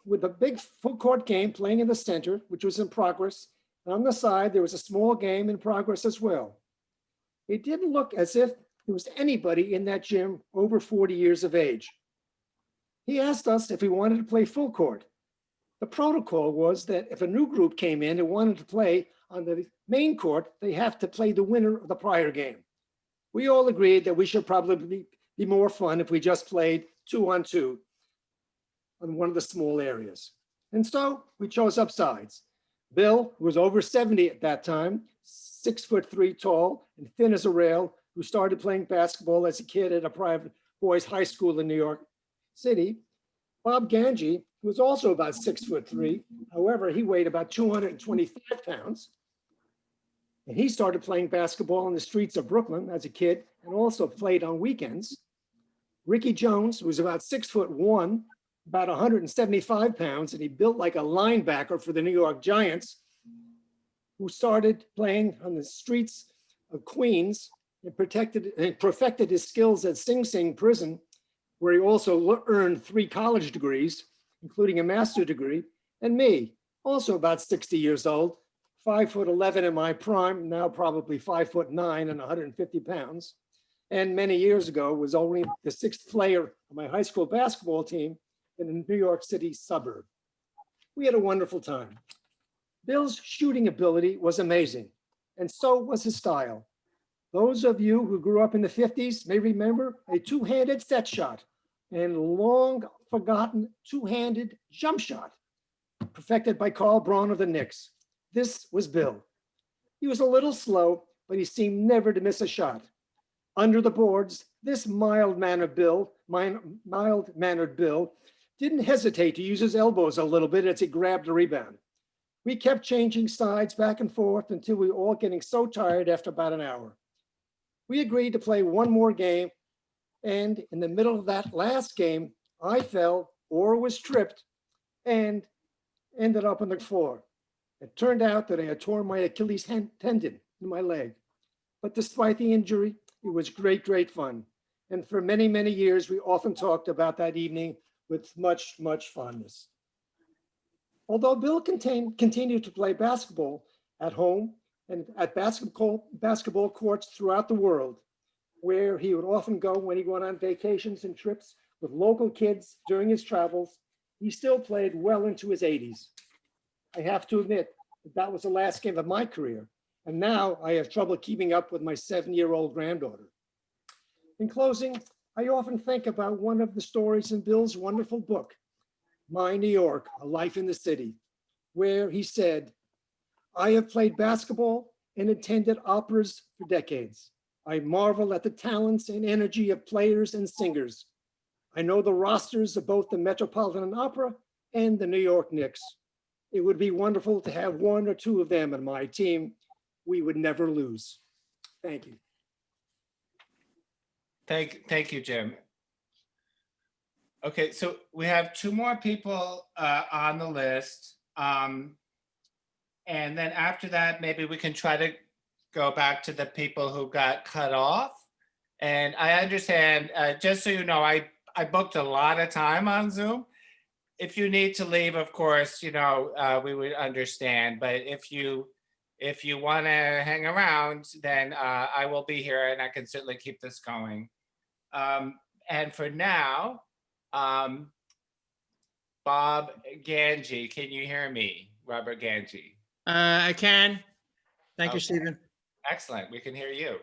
with a big full court game playing in the center, which was in progress. And on the side, there was a small game in progress as well. It didn't look as if there was anybody in that gym over 40 years of age. He asked us if we wanted to play full court. The protocol was that if a new group came in and wanted to play on the main court, they have to play the winner of the prior game. We all agreed that we should probably be more fun if we just played 2-on-2 on one of the small areas. And so we chose up sides. Bill, who was over 70 at that time, 6'3" tall and thin as a rail, who started playing basketball as a kid at a private boys' high school in New York City. Bob Ganji, who was also about 6'3". However, he weighed about 225 pounds. And he started playing basketball in the streets of Brooklyn as a kid and also played on weekends. Ricky Jones, who was about 6'1", about 175 pounds, and he built like a linebacker for the New York Giants, who started playing on the streets of Queens and perfected his skills at Sing Sing prison, where he also earned 3 college degrees, including a master's degree. And me, also about 60 years old, 5'11" in my prime, now probably 5'9" and 150 pounds. And many years ago was only the 6th player of my high school basketball team in a New York City suburb. We had a wonderful time. Bill's shooting ability was amazing, and so was his style. Those of you who grew up in the 50s may remember a 2-handed set shot and long forgotten 2-handed jump shot perfected by Carl Braun of the Knicks. This was Bill. He was a little slow, but he seemed never to miss a shot. Under the boards, this mild-mannered Bill didn't hesitate to use his elbows a little bit as he grabbed a rebound. We kept changing sides back and forth until we were all getting so tired after about an hour. We agreed to play one more game, and in the middle of that last game, I fell or was tripped and ended up on the floor. It turned out that I had torn my Achilles tendon in my leg. But despite the injury, it was great, great fun. And for many, many years, we often talked about that evening with much, much fondness. Although Bill continued to play basketball at home and at basketball courts throughout the world, where he would often go when he went on vacations and trips with local kids during his travels, he still played well into his 80s. I have to admit that that was the last game of my career, and now I have trouble keeping up with my 7-year-old granddaughter. In closing, I often think about one of the stories in Bill's wonderful book, My New York, A Life in the City, where he said, "I have played basketball and attended operas for decades. I marvel at the talents and energy of players and singers. I know the rosters of both the Metropolitan Opera and the New York Knicks. It would be wonderful to have 1 or 2 of them on my team. We would never lose." Thank you. Thank you, Jim. Okay, so we have 2 more people on the list. And then after that, maybe we can try to go back to the people who got cut off. And I understand, just so you know, I booked a lot of time on Zoom. If you need to leave, of course, we would understand. But if you want to hang around, then I will be here and I can certainly keep this going. And for now, Bob Ganji, can you hear me? Robert Ganji. I can. Thank you, Okay. Stephen. Excellent. We can hear you.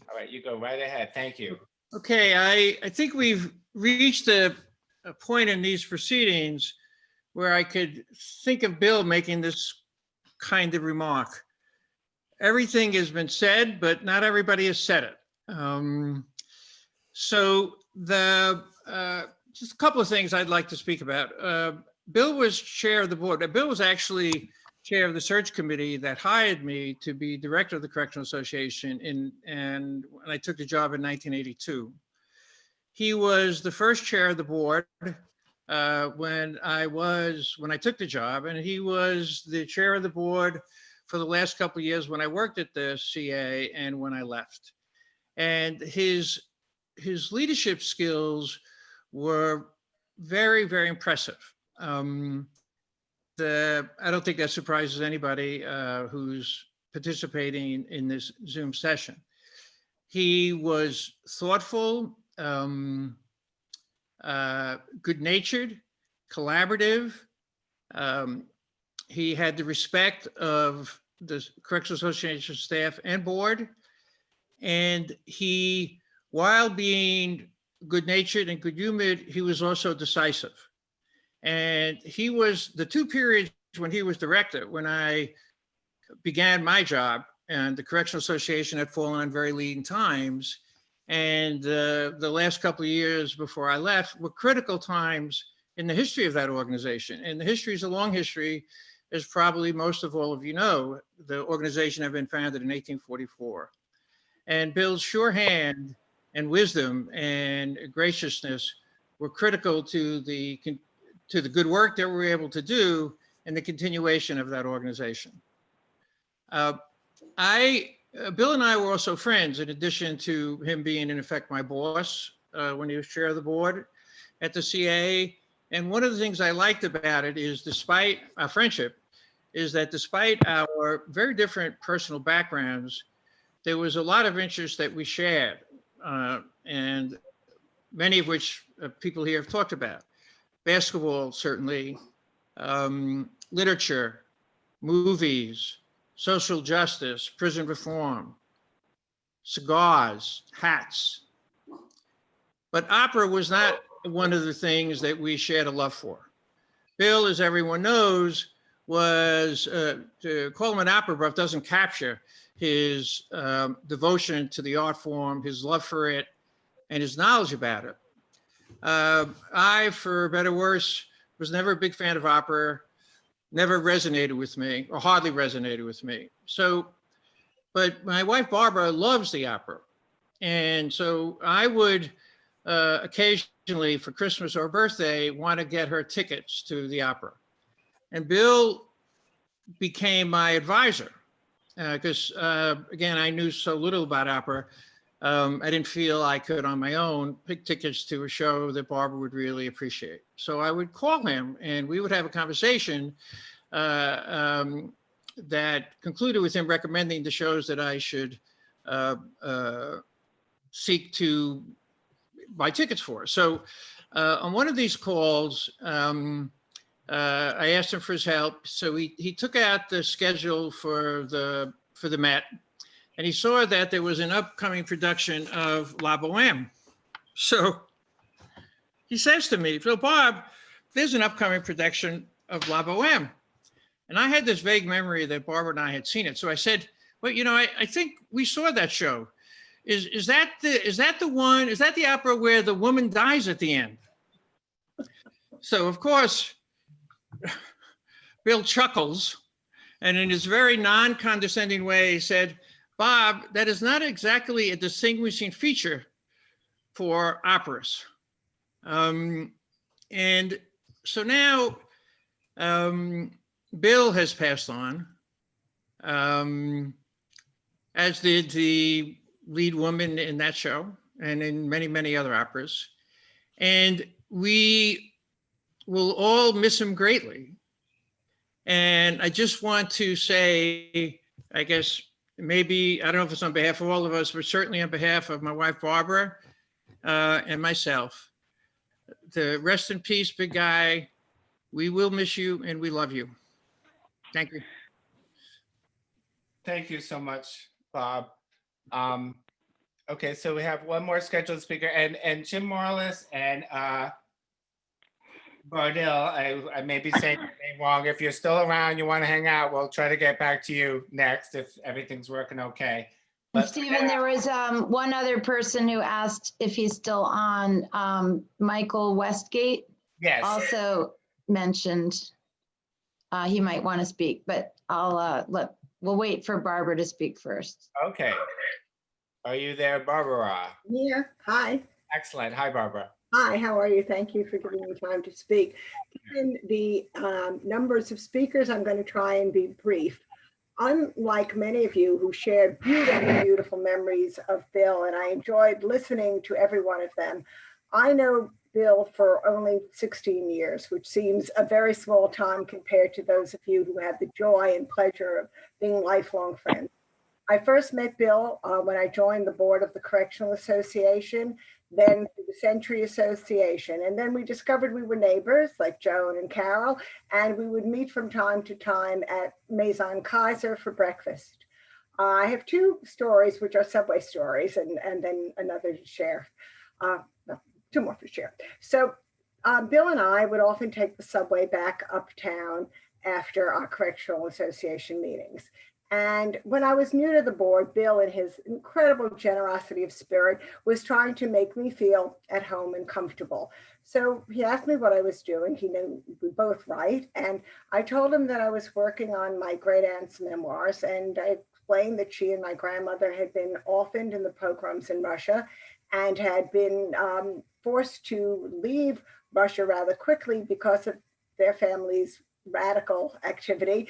All right, you go right ahead. Thank you. Okay, I think we've reached a point in these proceedings where I could think of Bill making this kind of remark. Everything has been said, but not everybody has said it. So just a couple of things I'd like to speak about. Bill was chair of the board. Bill was actually chair of the search committee that hired me to be director of the Correctional Association and when I took the job in 1982. He was the first chair of the board when I took the job, and he was the chair of the board for the last couple of years when I worked at the CA and when I left. And his leadership skills were very, very impressive. I don't think that surprises anybody who's participating in this Zoom session. He was thoughtful, good-natured, collaborative. He had the respect of the Correctional Association staff and board. And he, while being good-natured and good-humored, he was also decisive. And he was, the 2 periods when he was director, when I began my job, and the Correctional Association had fallen on very lean times, and the last couple of years before I left were critical times in the history of that organization. And the history is a long history, as probably most of all of you know. The organization had been founded in 1844. And Bill's sure hand and wisdom and graciousness were critical to the good work that we were able to do and the continuation of that organization. Bill and I were also friends, in addition to him being, in effect, my boss when he was chair of the board at the CA. And one of the things I liked about it is, despite our friendship, is that despite our very different personal backgrounds, there was a lot of interest that we shared, and many of which people here have talked about. Basketball, certainly, literature, movies, social justice, prison reform, cigars, hats. But opera was not one of the things that we shared a love for. Bill, as everyone knows, was, to call him an opera buff doesn't capture his devotion to the art form, his love for it, and his knowledge about it. I, for better or worse, was never a big fan of opera, never resonated with me, or hardly resonated with me. So, but my wife Barbara loves the opera. And so I would occasionally for Christmas or birthday want to get her tickets to the opera. And Bill became my advisor because again, I knew so little about opera. I didn't feel I could on my own pick tickets to a show that Barbara would really appreciate. So I would call him and we would have a conversation that concluded with him recommending the shows that I should seek to buy tickets for. So on one of these calls, I asked him for his help. So he took out the schedule for the Met, and he saw that there was an upcoming production of La Boheme. So he says to me, "So Bob, there's an upcoming production of La Boheme." And I had this vague memory that Barbara and I had seen it. So I said, "Well, you know, I think we saw that show. Is that the opera where the woman dies at the end?" So of course, Bill chuckles, and in his very non-condescending way, he said, "Bob, that is not exactly a distinguishing feature for operas." And so now Bill has passed on, as did the lead woman in that show and in many, many other operas. And we will all miss him greatly. And I just want to say, I guess, maybe, I don't know if it's on behalf of all of us, but certainly on behalf of my wife, Barbara, and myself, to rest in peace, big guy. We will miss you and we love you. Thank you. Thank you so much, Bob. Okay, so we have one more scheduled speaker, and Jim Morales and Bardell, I may be saying your name wrong. If you're still around, you want to hang out, we'll try to get back to you next if everything's working okay. But Stephen, there was one other person who asked if he's still on, Michael Westgate. Yes. Also mentioned he might want to speak, but we'll wait for Barbara to speak first. Okay. Are you there, Barbara? Yeah, hi. Excellent. Hi, Barbara. Hi, how are you? Thank you for giving me time to speak. Given the numbers of speakers, I'm going to try and be brief. I'm like many of you who shared beautiful, beautiful memories of Bill, and I enjoyed listening to every one of them. I know Bill for only 16 years, which seems a very small time compared to those of you who had the joy and pleasure of being lifelong friends. I first met Bill when I joined the board of the Correctional Association, then the Century Association. And then we discovered we were neighbors like Joan and Carol, and we would meet from time to time at Maison Kaiser for breakfast. I have two stories, which are subway stories, and then another to share. No, two more to share. So Bill and I would often take the subway back uptown after our Correctional Association meetings. And when I was new to the board, Bill, in his incredible generosity of spirit, was trying to make me feel at home and comfortable. So he asked me what I was doing. He knew we both write. And I told him that I was working on my great aunt's memoirs. And I explained that she and my grandmother had been orphaned in the pogroms in Russia and had been forced to leave Russia rather quickly because of their family's radical activity.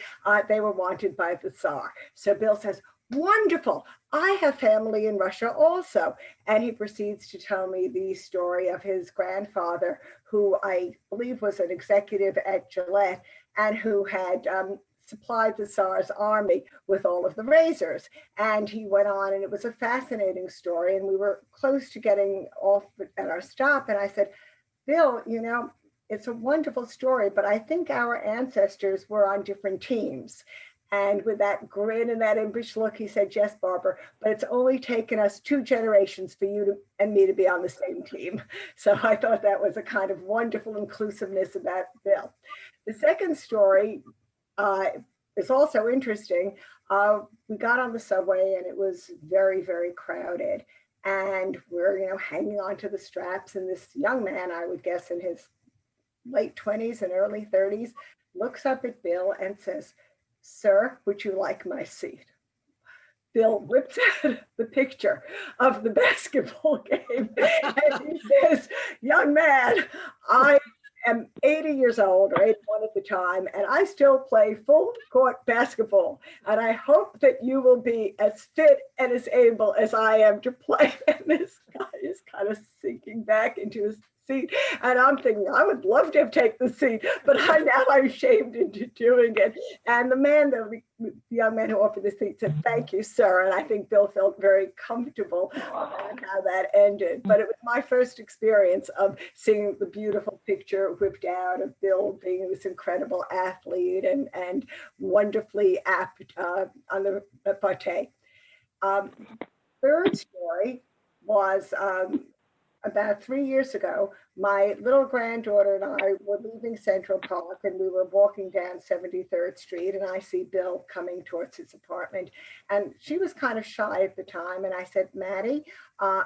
They were wanted by the Tsar. So Bill says, wonderful, I have family in Russia also. And he proceeds to tell me the story of his grandfather, who I believe was an executive at Gillette and who had supplied the Tsar's army with all of the razors. And he went on, and it was a fascinating story. And we were close to getting off at our stop. And I said, Bill, you know, it's a wonderful story, but I think our ancestors were on different teams. And with that grin and that impish look, he said, yes, Barbara, but it's only taken us 2 generations for you and me to be on the same team. So I thought that was a kind of wonderful inclusiveness about Bill. The second story is also interesting. We got on the subway and it was very, very crowded. And we're, you know, hanging onto the straps. And this young man, I would guess in his late 20s and early 30s, looks up at Bill and says, sir, would you like my seat? Bill whips out the picture of the basketball game and he says, young man, I am 80 years old, or 81 at the time, and I still play full court basketball. And I hope that you will be as fit and as able as I am to play. And this guy is kind of sinking back into his seat. And I'm thinking, I would love to have taken the seat, but I'm shamed into doing it. And the man, the young man who offered the seat said, thank you, sir. And I think Bill felt very comfortable about how that ended. But it was my first experience of seeing the beautiful picture whipped out of Bill being this incredible athlete and wonderfully apt on the repartee. Third story was about 3 years ago. My little granddaughter and I were leaving Central Park and we were walking down 73rd Street, and I see Bill coming towards his apartment. And she was kind of shy at the time. And I said, Maddie,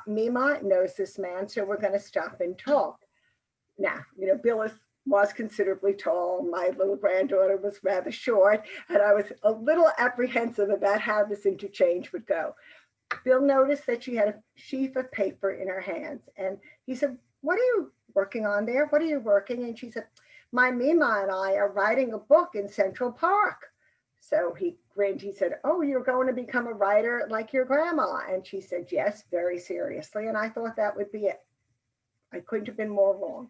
Mima knows this man, so we're going to stop and talk. Now, you know, Bill was considerably tall. My little granddaughter was rather short, and I was a little apprehensive about how this interchange would go. Bill noticed that she had a sheaf of paper in her hands, and he said, what are you working on there? What are you working? And she said, my Mima and I are writing a book in Central Park. So he grinned. He said, oh, you're going to become a writer like your grandma? And she said, yes, very seriously. And I thought that would be it. I couldn't have been more wrong.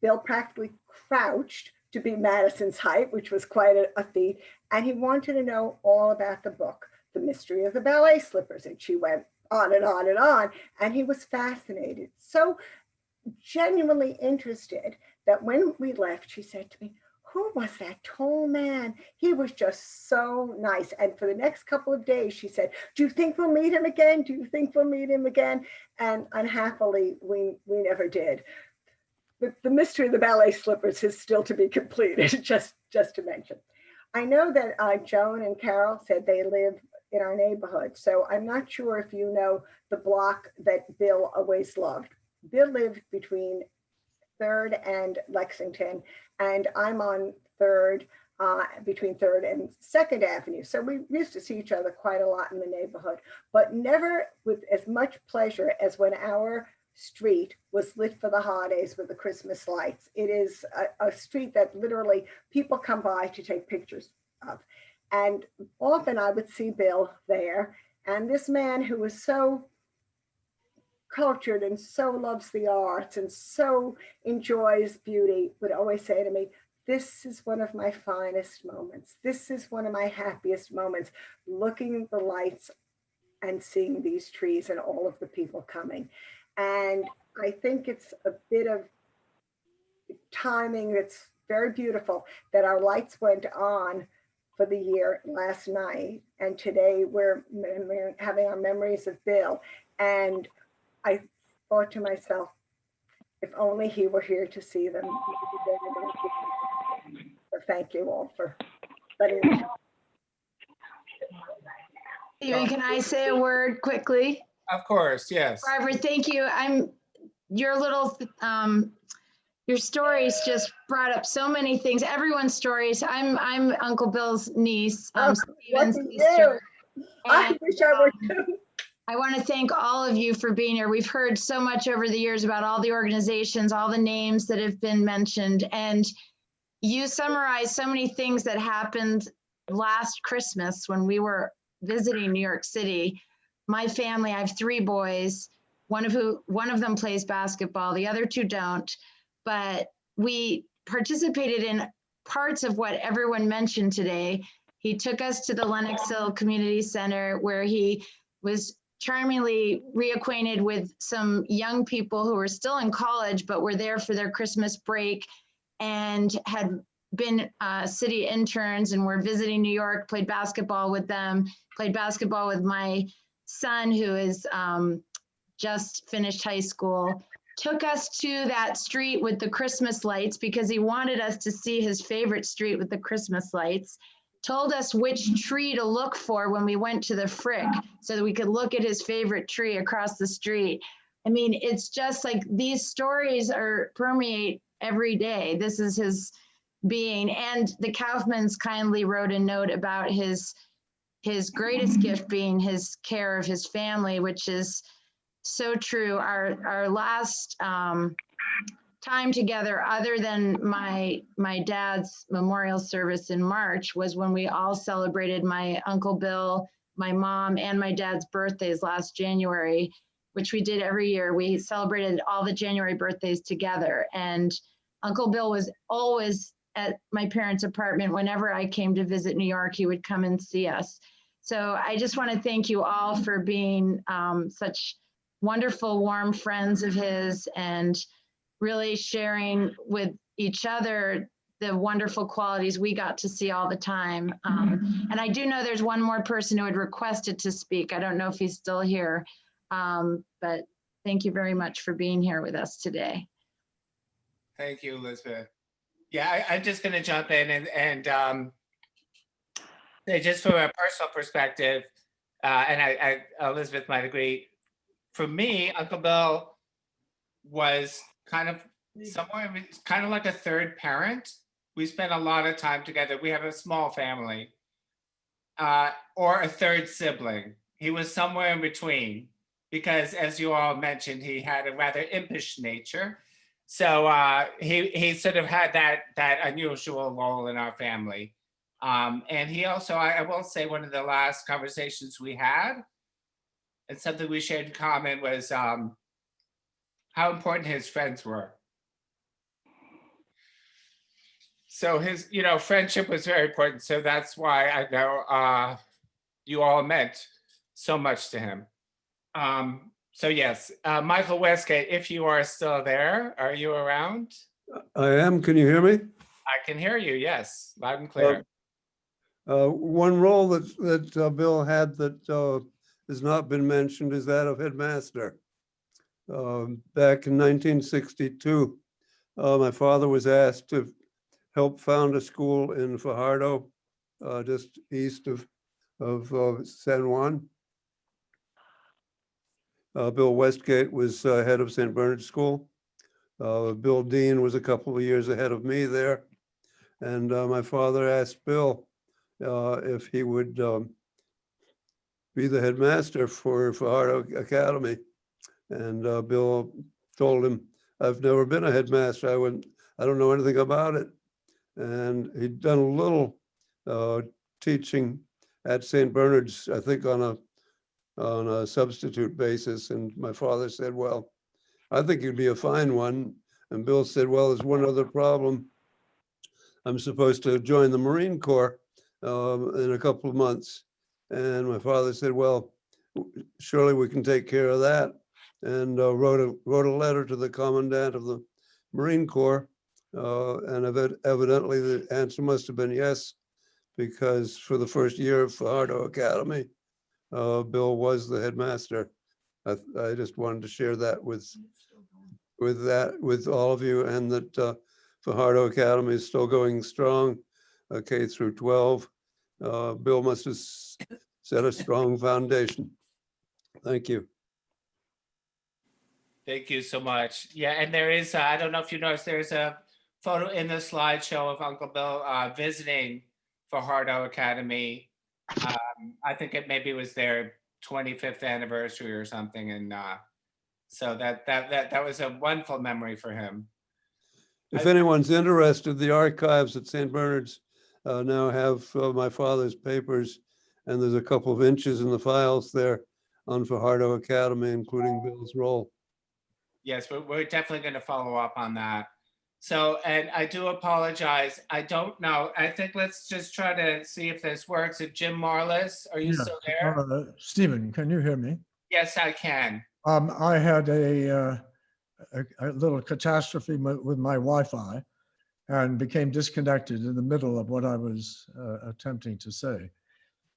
Bill practically crouched to be Madison's height, which was quite a feat. And he wanted to know all about the book, The Mystery of the Ballet Slippers. And she went on and on and on. And he was fascinated, so genuinely interested, that when we left, she said to me, who was that tall man? He was just so nice. And for the next couple of days, she said, do you think we'll meet him again? Do you think we'll meet him again? And unhappily, we never did. The mystery of the ballet slippers is still to be completed, just to mention. I know that Joan and Carol said they live in our neighborhood, so I'm not sure if you know the block that Bill always loved. Bill lived between 3rd and Lexington, and I'm on 3rd, between 3rd and 2nd Avenue. So we used to see each other quite a lot in the neighborhood, but never with as much pleasure as when our street was lit for the holidays with the Christmas lights. It is a street that literally people come by to take pictures of. And often I would see Bill there. And this man who was so cultured and so loves the arts and so enjoys beauty would always say to me, this is one of my finest moments. This is one of my happiest moments, looking at the lights and seeing these trees and all of the people coming. And I think it's a bit of timing that's very beautiful that our lights went on for the year last night. And today we're having our memories of Bill. And I thought to myself, if only he were here to see them. So thank you all for letting me. Stephen, can I say a word quickly? Of course, yes. Barbara, thank you. Your little, your stories just brought up so many things. Everyone's stories. I'm Uncle Bill's niece, Stephen's sister. I wish I were too. I want to thank all of you for being here. We've heard so much over the years about all the organizations, all the names that have been mentioned, and you summarized so many things that happened last Christmas when we were visiting New York City. My family, I have 3 boys, one of them plays basketball, the other 2 don't, but we participated in parts of what everyone mentioned today. He took us to the Lenox Hill Community Center where he was charmingly reacquainted with some young people who were still in college, but were there for their Christmas break and had been city interns and were visiting New York, played basketball with them, played basketball with my son who is just finished high school, took us to that street with the Christmas lights because he wanted us to see his favorite street with the Christmas lights, told us which tree to look for when we went to the Frick so that we could look at his favorite tree across the street. I mean, it's just like these stories permeate every day. This is his being. And the Kaufmans kindly wrote a note about his greatest gift being his care of his family, which is so true. Our last time together, other than my dad's memorial service in March, was when we all celebrated my Uncle Bill, my mom, and my dad's birthdays last January, which we did every year. We celebrated all the January birthdays together. And Uncle Bill was always at my parents' apartment. Whenever I came to visit New York, he would come and see us. So I just want to thank you all for being such wonderful, warm friends of his and really sharing with each other the wonderful qualities we got to see all the time. And I do know there's one more person who had requested to speak. I don't know if he's still here, but thank you very much for being here with us today. Thank you, Elizabeth. Yeah, I'm just going to jump in and say just from a personal perspective, and Elizabeth might agree, for me, Uncle Bill was kind of somewhere, kind of like a third parent. We spent a lot of time together. We have a small family, or a third sibling. He was somewhere in between because, as you all mentioned, he had a rather impish nature. So he sort of had that unusual role in our family. And he also, I will say, one of the last conversations we had, and something we shared in common, was how important his friends were. So his, friendship was very important. So that's why I know you all meant so much to him. So yes, Michael Westgate, if you are still there, are you around? I am. Can you hear me? I can hear you. Yes, loud and clear. One role that Bill had that has not been mentioned is that of headmaster. Back in 1962, my father was asked to help found a school in Fajardo, just east of San Juan. Bill Westgate was head of St. Bernard School. Bill Dean was a couple of years ahead of me there. And my father asked Bill if he would be the headmaster for Fajardo Academy. And Bill told him, I've never been a headmaster. I don't know anything about it. And he'd done a little teaching at St. Bernard's, I think on a substitute basis. And my father said, well, I think you'd be a fine one. And Bill said, well, there's one other problem. I'm supposed to join the Marine Corps in a couple of months. And my father said, well, surely we can take care of that. And wrote a letter to the commandant of the Marine Corps. And evidently the answer must have been yes, because for the first year of Fajardo Academy, Bill was the headmaster. I just wanted to share that with all of you, and that Fajardo Academy is still going strong, K through 12. Bill must have set a strong foundation. Thank you. Thank you so much. Yeah, and there is, I don't know if you noticed, there's a photo in the slideshow of Uncle Bill visiting Fajardo Academy. I think it maybe was their 25th anniversary or something, and so that was a wonderful memory for him. If anyone's interested, the archives at St. Bernard's now have my father's papers, and there's a couple of inches in the files there on Fajardo Academy, including Bill's role. Yes, we're definitely going to follow up on that. So, and I do apologize. I don't know. I think let's just try to see if this works. If Jim Marlis, are you still there? Stephen, can you hear me? Yes, I can. I had a little catastrophe with my Wi-Fi and became disconnected in the middle of what I was attempting to say.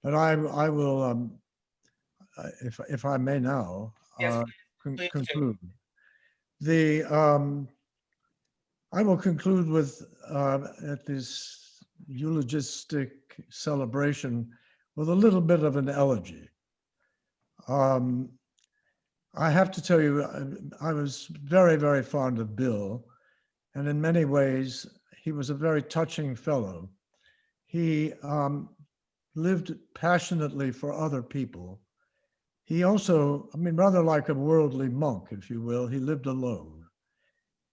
But I will, if I may now, Yes, please conclude. I will conclude with at this eulogistic celebration with a little bit of an elegy. I have to tell you, I was very, very fond of Bill, and in many ways, he was a very touching fellow. He lived passionately for other people. He also, I mean, rather like a worldly monk, if you will, he lived alone.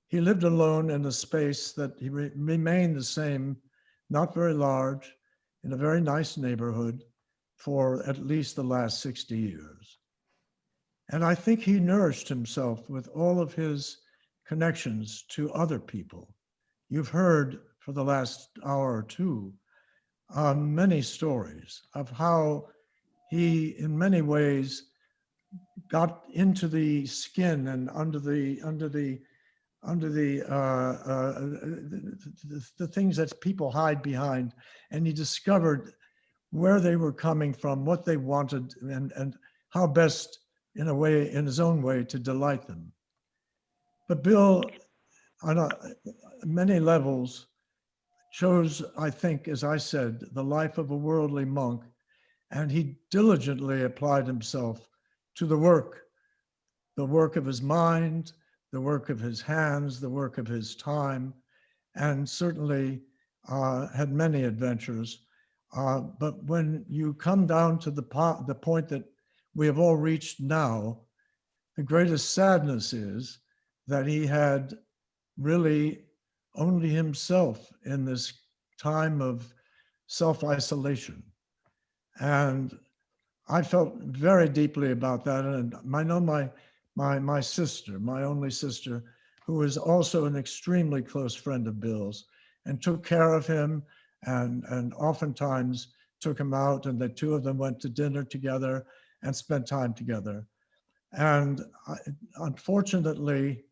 He lived alone in a space that he remained the same, not very large, in a very nice neighborhood for at least the last 60 years. And I think he nourished himself with all of his connections to other people. You've heard for the last hour or two many stories of how he, in many ways, got into the skin and under the things that people hide behind, and he discovered where they were coming from, what they wanted, and how best, in a way, in his own way, to delight them. But Bill, on many levels, chose, I think, as I said, the life of a worldly monk, and he diligently applied himself to the work of his mind, the work of his hands, the work of his time, and certainly had many adventures. But when you come down to the point that we have all reached now, the greatest sadness is that he had really only himself in this time of self-isolation. And I felt very deeply about that. And I know my sister, my only sister, who was also an extremely close friend of Bill's and took care of him and oftentimes took him out, and the two of them went to dinner together and spent time together. And unfortunately,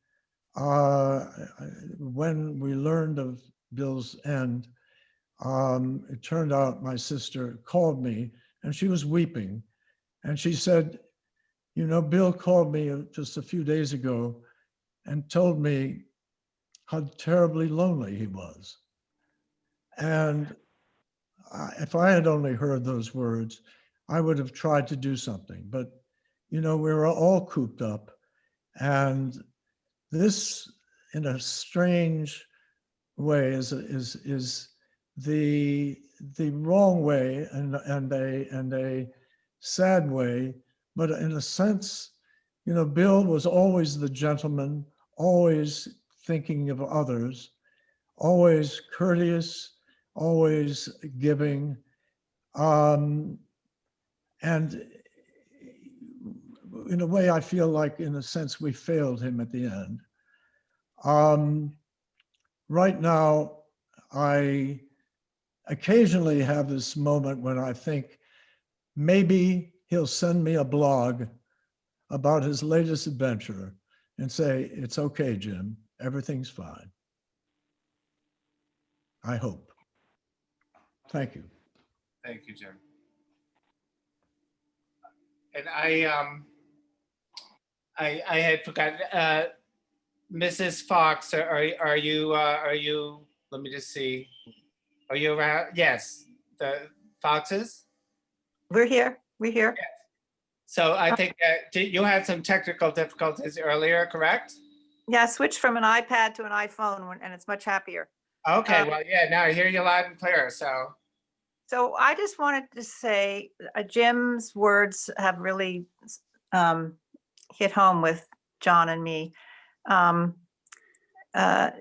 when we learned of Bill's end, it turned out my sister called me and she was weeping. And she said, you know, Bill called me just a few days ago and told me how terribly lonely he was. And if I had only heard those words, I would have tried to do something. But, you know, we were all cooped up. And this, in a strange way, is the wrong way and a sad way. But in a sense, you know, Bill was always the gentleman, always thinking of others, always courteous, always giving, And in a way, I feel like, in a sense, we failed him at the end. Right now, I occasionally have this moment when I think maybe he'll send me a blog about his latest adventure and say, it's okay, Jim, everything's fine. I hope. Thank you. Thank you, Jim. And I had forgotten, Mrs. Fox, are you, let me just see. Are you around? Yes, the Foxes? We're here. We're here. So I think you had some technical difficulties earlier, correct? Yeah, I switched from an iPad to an iPhone and it's much happier. Okay, well, yeah, now I hear you loud and clear, so. So I just wanted to say, Jim's words have really hit home with John and me.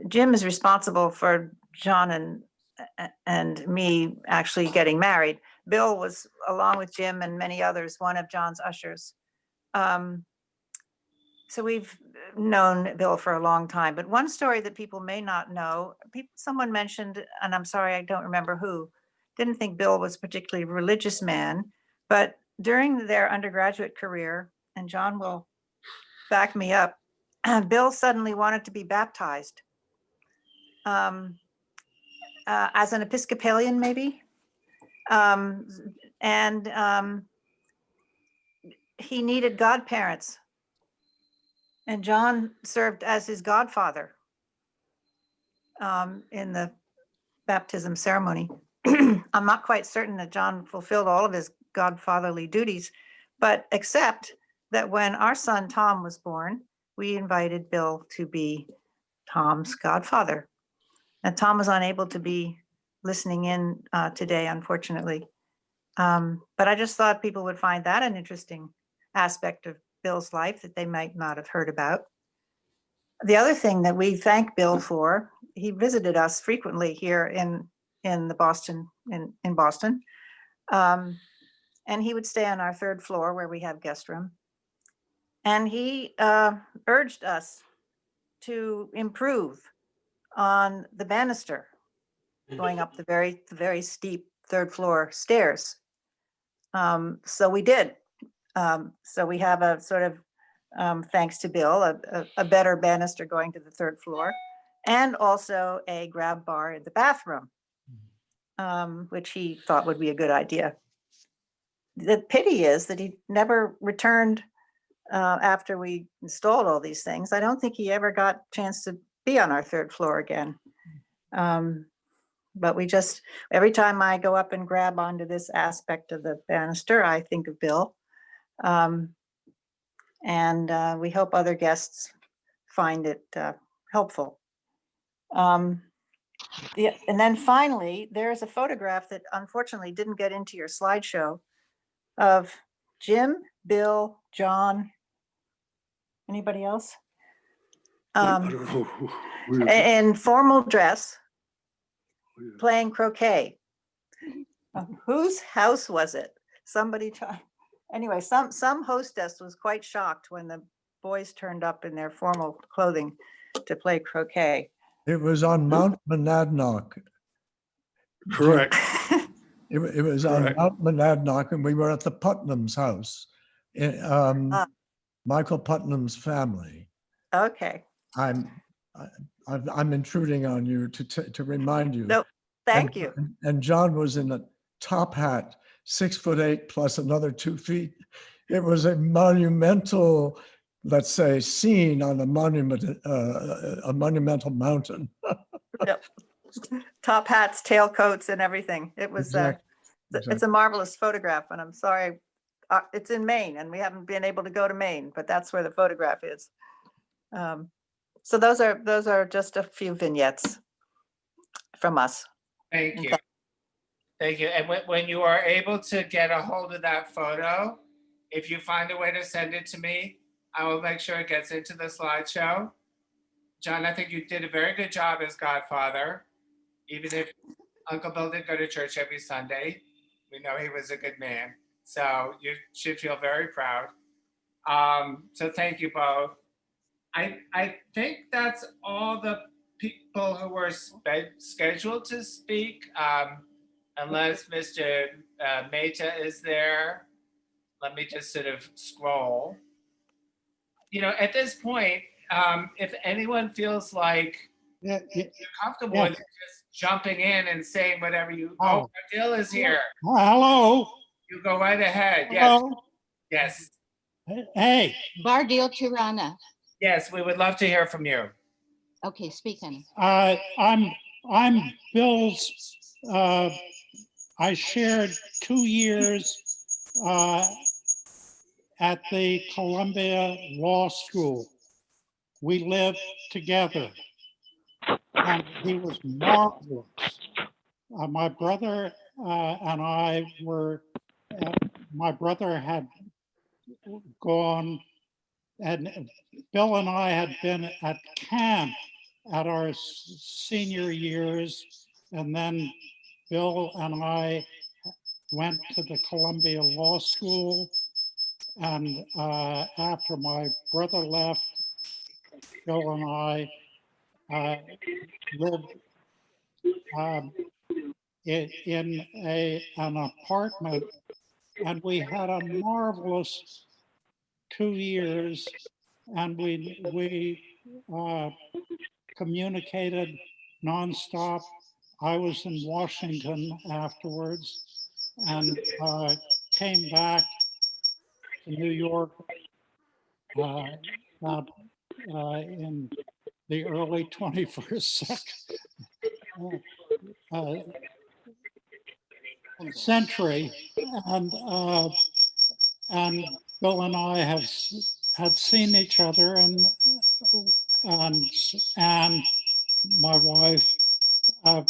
Jim is responsible for John and me actually getting married. Bill was, along with Jim and many others, one of John's ushers. So we've known Bill for a long time, but one story that people may not know, someone mentioned, and I'm sorry, I don't remember who, didn't think Bill was a particularly religious man, but during their undergraduate career, and John will back me up, Bill suddenly wanted to be baptized as an Episcopalian, maybe. He needed godparents. And John served as his godfather in the baptism ceremony. I'm not quite certain that John fulfilled all of his godfatherly duties, but except that when our son Tom was born, we invited Bill to be Tom's godfather. And Tom was unable to be listening in today, unfortunately. But I just thought people would find that an interesting aspect of Bill's life that they might not have heard about. The other thing that we thank Bill for, he visited us frequently here in Boston. And he would stay on our third floor where we have guest room. And he urged us to improve on the banister going up the very steep third floor stairs. So we did. So we have a sort of, thanks to Bill, a better banister going to the third floor, and also a grab bar in the bathroom, which he thought would be a good idea. The pity is that he never returned after we installed all these things. I don't think he ever got a chance to be on our third floor again. But we just, every time I go up and grab onto this aspect of the banister, I think of Bill. And we hope other guests find it helpful. And then finally, there's a photograph that unfortunately didn't get into your slideshow of Jim, Bill, John, anybody else? In formal dress, playing croquet. Whose house was it? Somebody tried. Anyway, some hostess was quite shocked when the boys turned up in their formal clothing to play croquet. It was on Mount Monadnock. Correct. It was on Mount Monadnock, and we were at the Putnam's house, Michael Putnam's family. Okay. I'm intruding on you to remind you. No, thank you. And John was in a top hat, 6'8" plus another 2 feet. It was a monumental, let's say, scene on a monumental mountain. Yep. Top hats, tailcoats, and everything. It was it's a marvelous photograph, and I'm sorry, it's in Maine, and we haven't been able to go to Maine, but that's where the photograph is. So those are just a few vignettes from us. Thank you. Thank you. And when you are able to get a hold of that photo, if you find a way to send it to me, I will make sure it gets into the slideshow. John, I think you did a very good job as godfather, even if Uncle Bill did go to church every Sunday. We know he was a good man. So you should feel very proud. So thank you both. I think that's all the people who were scheduled to speak, unless Mr. Mehta is there. Let me just sort of scroll. You know, at this point, if anyone feels like Yeah, you're comfortable with just jumping in and saying whatever you. Oh, Adil is here. Hello. You go right ahead. Yes. Hello. Yes. Hey. Bardil Tirana. Yes, we would love to hear from you. Okay, speak on it. I'm Bill's. I shared 2 years at the Columbia Law School. We lived together, and he was marvelous. My brother and I were. My brother had gone, and Bill and I had been at camp at our senior years, and then Bill and I went to the Columbia Law School, and after my brother left, Bill and I lived in an apartment, and we had a marvelous 2 years, and we communicated nonstop. I was in Washington afterwards, and came back to New York in the early 21st century, and Bill and I had seen each other, and my wife, but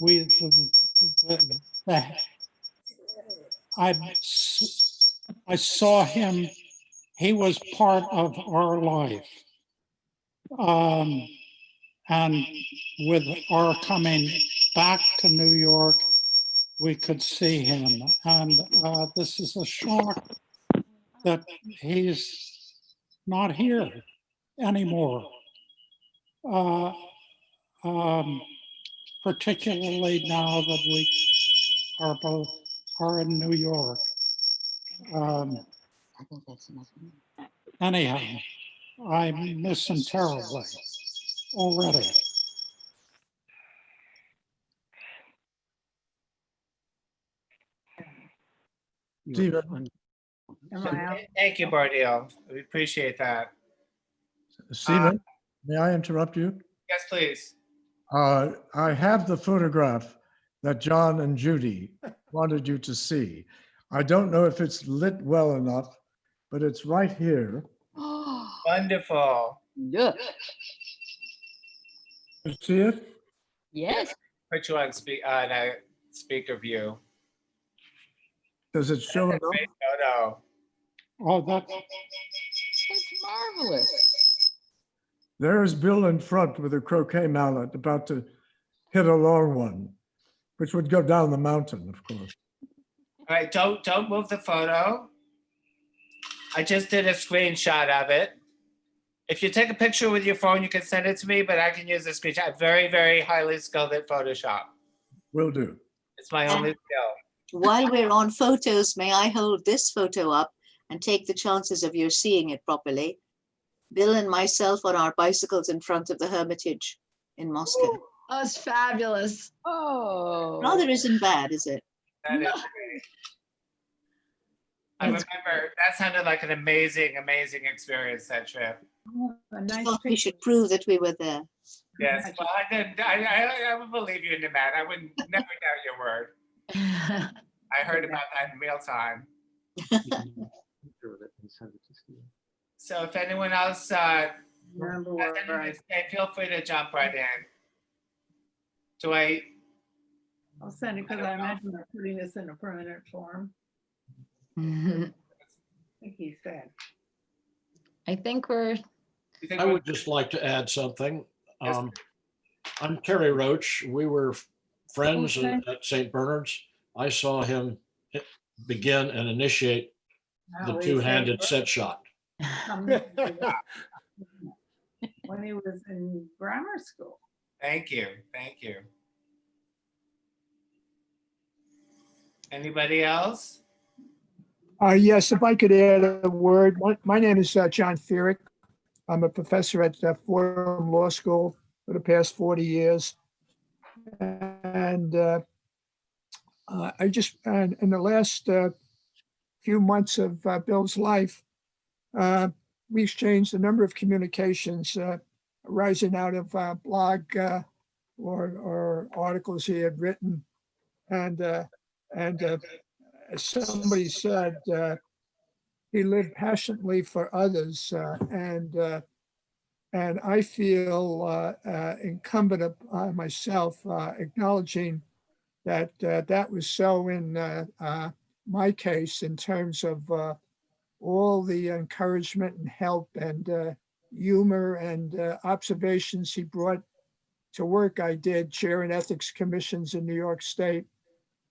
we I saw him. He was part of our life, and with our coming back to New York, we could see him, and this is a shock that he's not here anymore. Particularly now that we are both in New York. I think that's enough. Anyhow, I miss him terribly already. Stephen. Thank you, Bardil. We appreciate that. Stephen, may I interrupt you? Yes, please. I have the photograph that John and Judy wanted you to see. I don't know if it's lit well enough, but it's right here. Wonderful. Look. You see it? Yes. Put you on speaker view. Does it show it up? No. Oh, that's marvelous. There's Bill in front with a croquet mallet about to hit a long one, which would go down the mountain, of course. All right, don't move the photo. I just did a screenshot of it. If you take a picture with your phone, you can send it to me, but I can use a screenshot. I'm very, very highly skilled at Photoshop. Will do. It's my only skill. While we're on photos, may I hold this photo up and take the chances of your seeing it properly? Bill and myself on our bicycles in front of the Hermitage in Moscow. Oh, it's fabulous. Oh. Rather isn't bad, is it? That is great. I remember that sounded like an amazing, amazing experience, that trip. I thought we should prove that we were there. Yes, well, I would believe you, Namat. I would never doubt your word. I heard about that in real time. So if anyone else has anything to say, feel free to jump right in. I'll send it because I imagine they're putting this in a permanent form. I think he said. I think we're. I would just like to add something. I'm Terry Roach. We were friends Okay. at St. Bernard's. I saw him begin and initiate the No, he two-handed said- set shot. When he was in grammar school. Thank you. Thank you. Anybody else? Yes, if I could add a word. My name is John Feerick. I'm a professor at Fordham Law School for the past 40 years. And I just, in the last few months of Bill's life, we exchanged a number of communications arising out of blog or articles he had written. And as somebody said, he lived passionately for others, and I feel incumbent upon myself acknowledging that that was so in my case in terms of all the encouragement and help and humor and observations he brought to work I did chairing ethics commissions in New York State,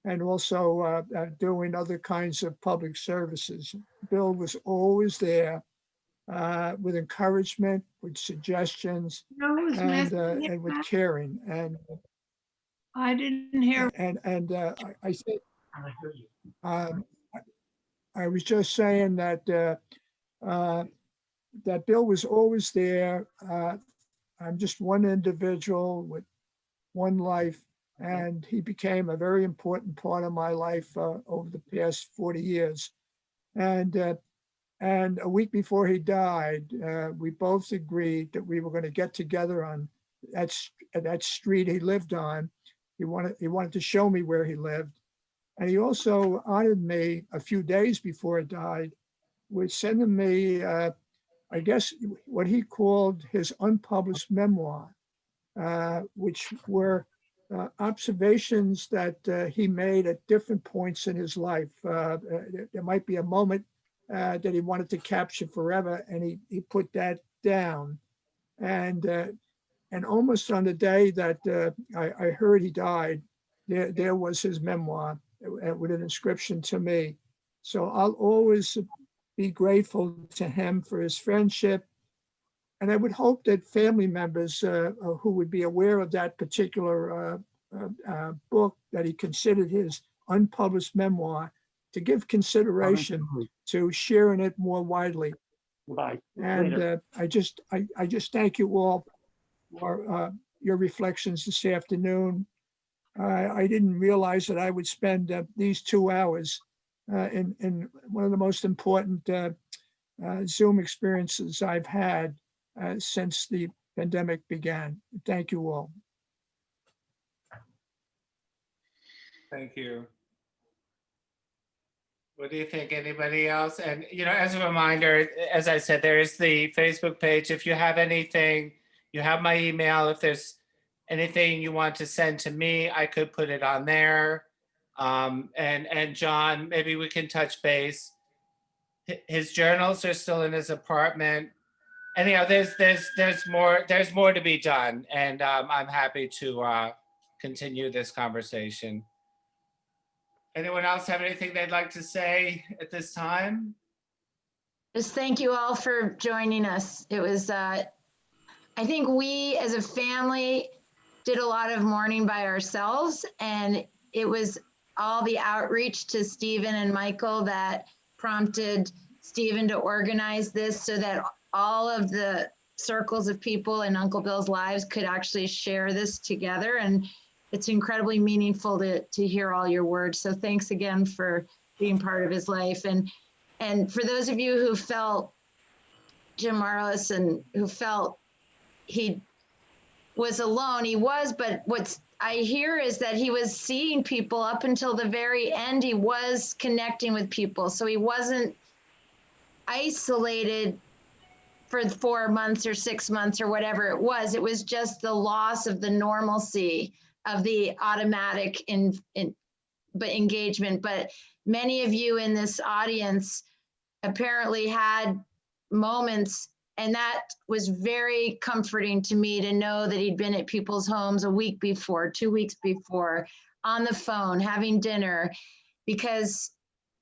and also doing other kinds of public services. Bill was always there with encouragement, with suggestions, and with caring. And I didn't hear. I think I was just saying that that Bill was always there. I'm just one individual with one life, and he became a very important part of my life over the past 40 years. And a week before he died, we both agreed that we were going to get together on that street he lived on. He wanted to show me where he lived. And he also honored me a few days before he died with sending me, I guess, what he called his unpublished memoir, which were observations that he made at different points in his life. There might be a moment that he wanted to capture forever, and he put that down. And almost on the day that I heard he died, there was his memoir with an inscription to me. So I'll always be grateful to him for his friendship. And I would hope that family members who would be aware of that particular book that he considered his unpublished memoir to give consideration to sharing it more widely. Bye. And I just thank you all for your reflections this afternoon. I didn't realize that I would spend these 2 hours in one of the most important Zoom experiences I've had since the pandemic began. Thank you all. Thank you. What do you think? Anybody else? And, as a reminder, as I said, there is the Facebook page. If you have anything, you have my email. If there's anything you want to send to me, I could put it on there. And John, maybe we can touch base. His journals are still in his apartment. Anyhow, there's more to be done, and I'm happy to continue this conversation. Anyone else have anything they'd like to say at this time? Just thank you all for joining us. It was, I think we as a family did a lot of mourning by ourselves, and it was all the outreach to Stephen and Michael that prompted Stephen to organize this so that all of the circles of people in Uncle Bill's lives could actually share this together. And it's incredibly meaningful to hear all your words. So thanks again for being part of his life. And for those of you who felt Jim Marlis and who felt he was alone, he was, but what's I hear is that he was seeing people up until the very end. He was connecting with people. So he wasn't isolated for 4 months or 6 months or whatever it was. It was just the loss of the normalcy of the automatic engagement. But many of you in this audience apparently had moments, and that was very comforting to me to know that he'd been at people's homes a week before, 2 weeks before, on the phone, having dinner, because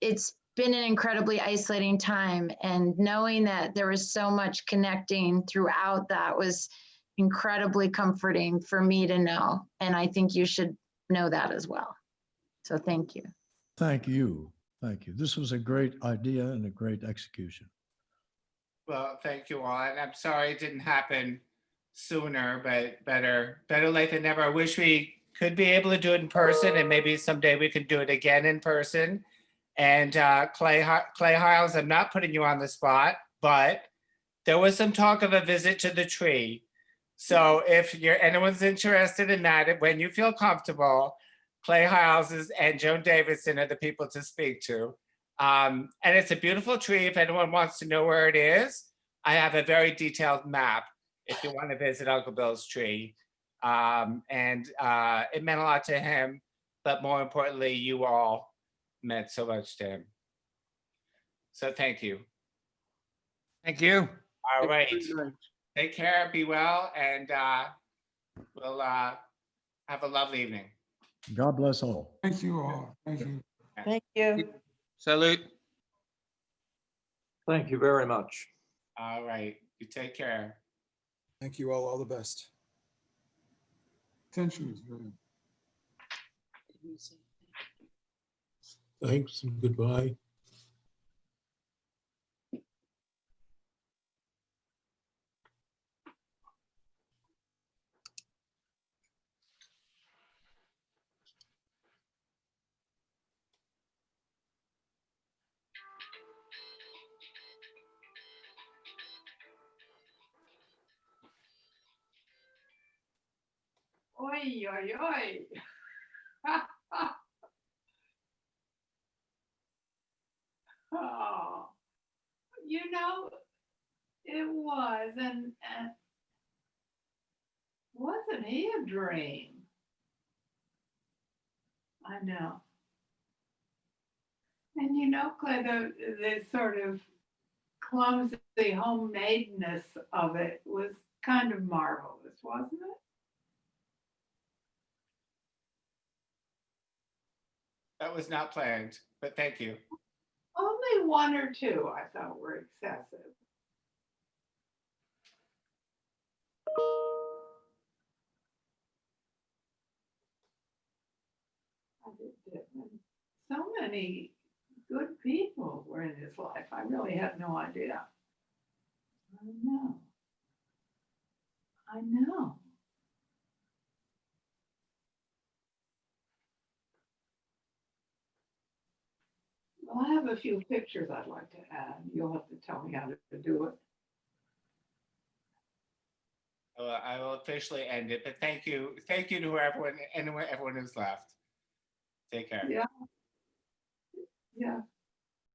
it's been an incredibly isolating time. And knowing that there was so much connecting throughout that was incredibly comforting for me to know. And I think you should know that as well. So thank you. Thank you. Thank you. This was a great idea and a great execution. Well, thank you all. And I'm sorry it didn't happen sooner, but better late than never. I wish we could be able to do it in person, and maybe someday we could do it again in person. And Clay Hiles, I'm not putting you on the spot, but there was some talk of a visit to the tree. So if anyone's interested in that, when you feel comfortable, Clay Hiles and Joan Davidson are the people to speak to. And it's a beautiful tree. If anyone wants to know where it is, I have a very detailed map if you want to visit Uncle Bill's tree. And it meant a lot to him, but more importantly, you all meant so much to him. So thank you. Thank you. All right. Take care, be well, and we'll have a lovely evening. God bless all. Thank you all. Thank you. Thank you. Salute. Thank you very much. All right. You take care. Thank you all the best. Attention is very. Thanks and goodbye. Oi, oi, oi. Oh, you know, it was, and wasn't he a dream? I know. And you know, Clay, the sort of clumsy homemadeness of it was kind of marvelous, wasn't it? That was not planned, but thank you. Only one or two I thought were excessive. I did. So many good people were in his life. I really had no idea. I know. I know. Well, I have a few pictures I'd like to add. You'll have to tell me how to do it. I will officially end it, but thank you to everyone who's left. Take care. Yeah. Yeah.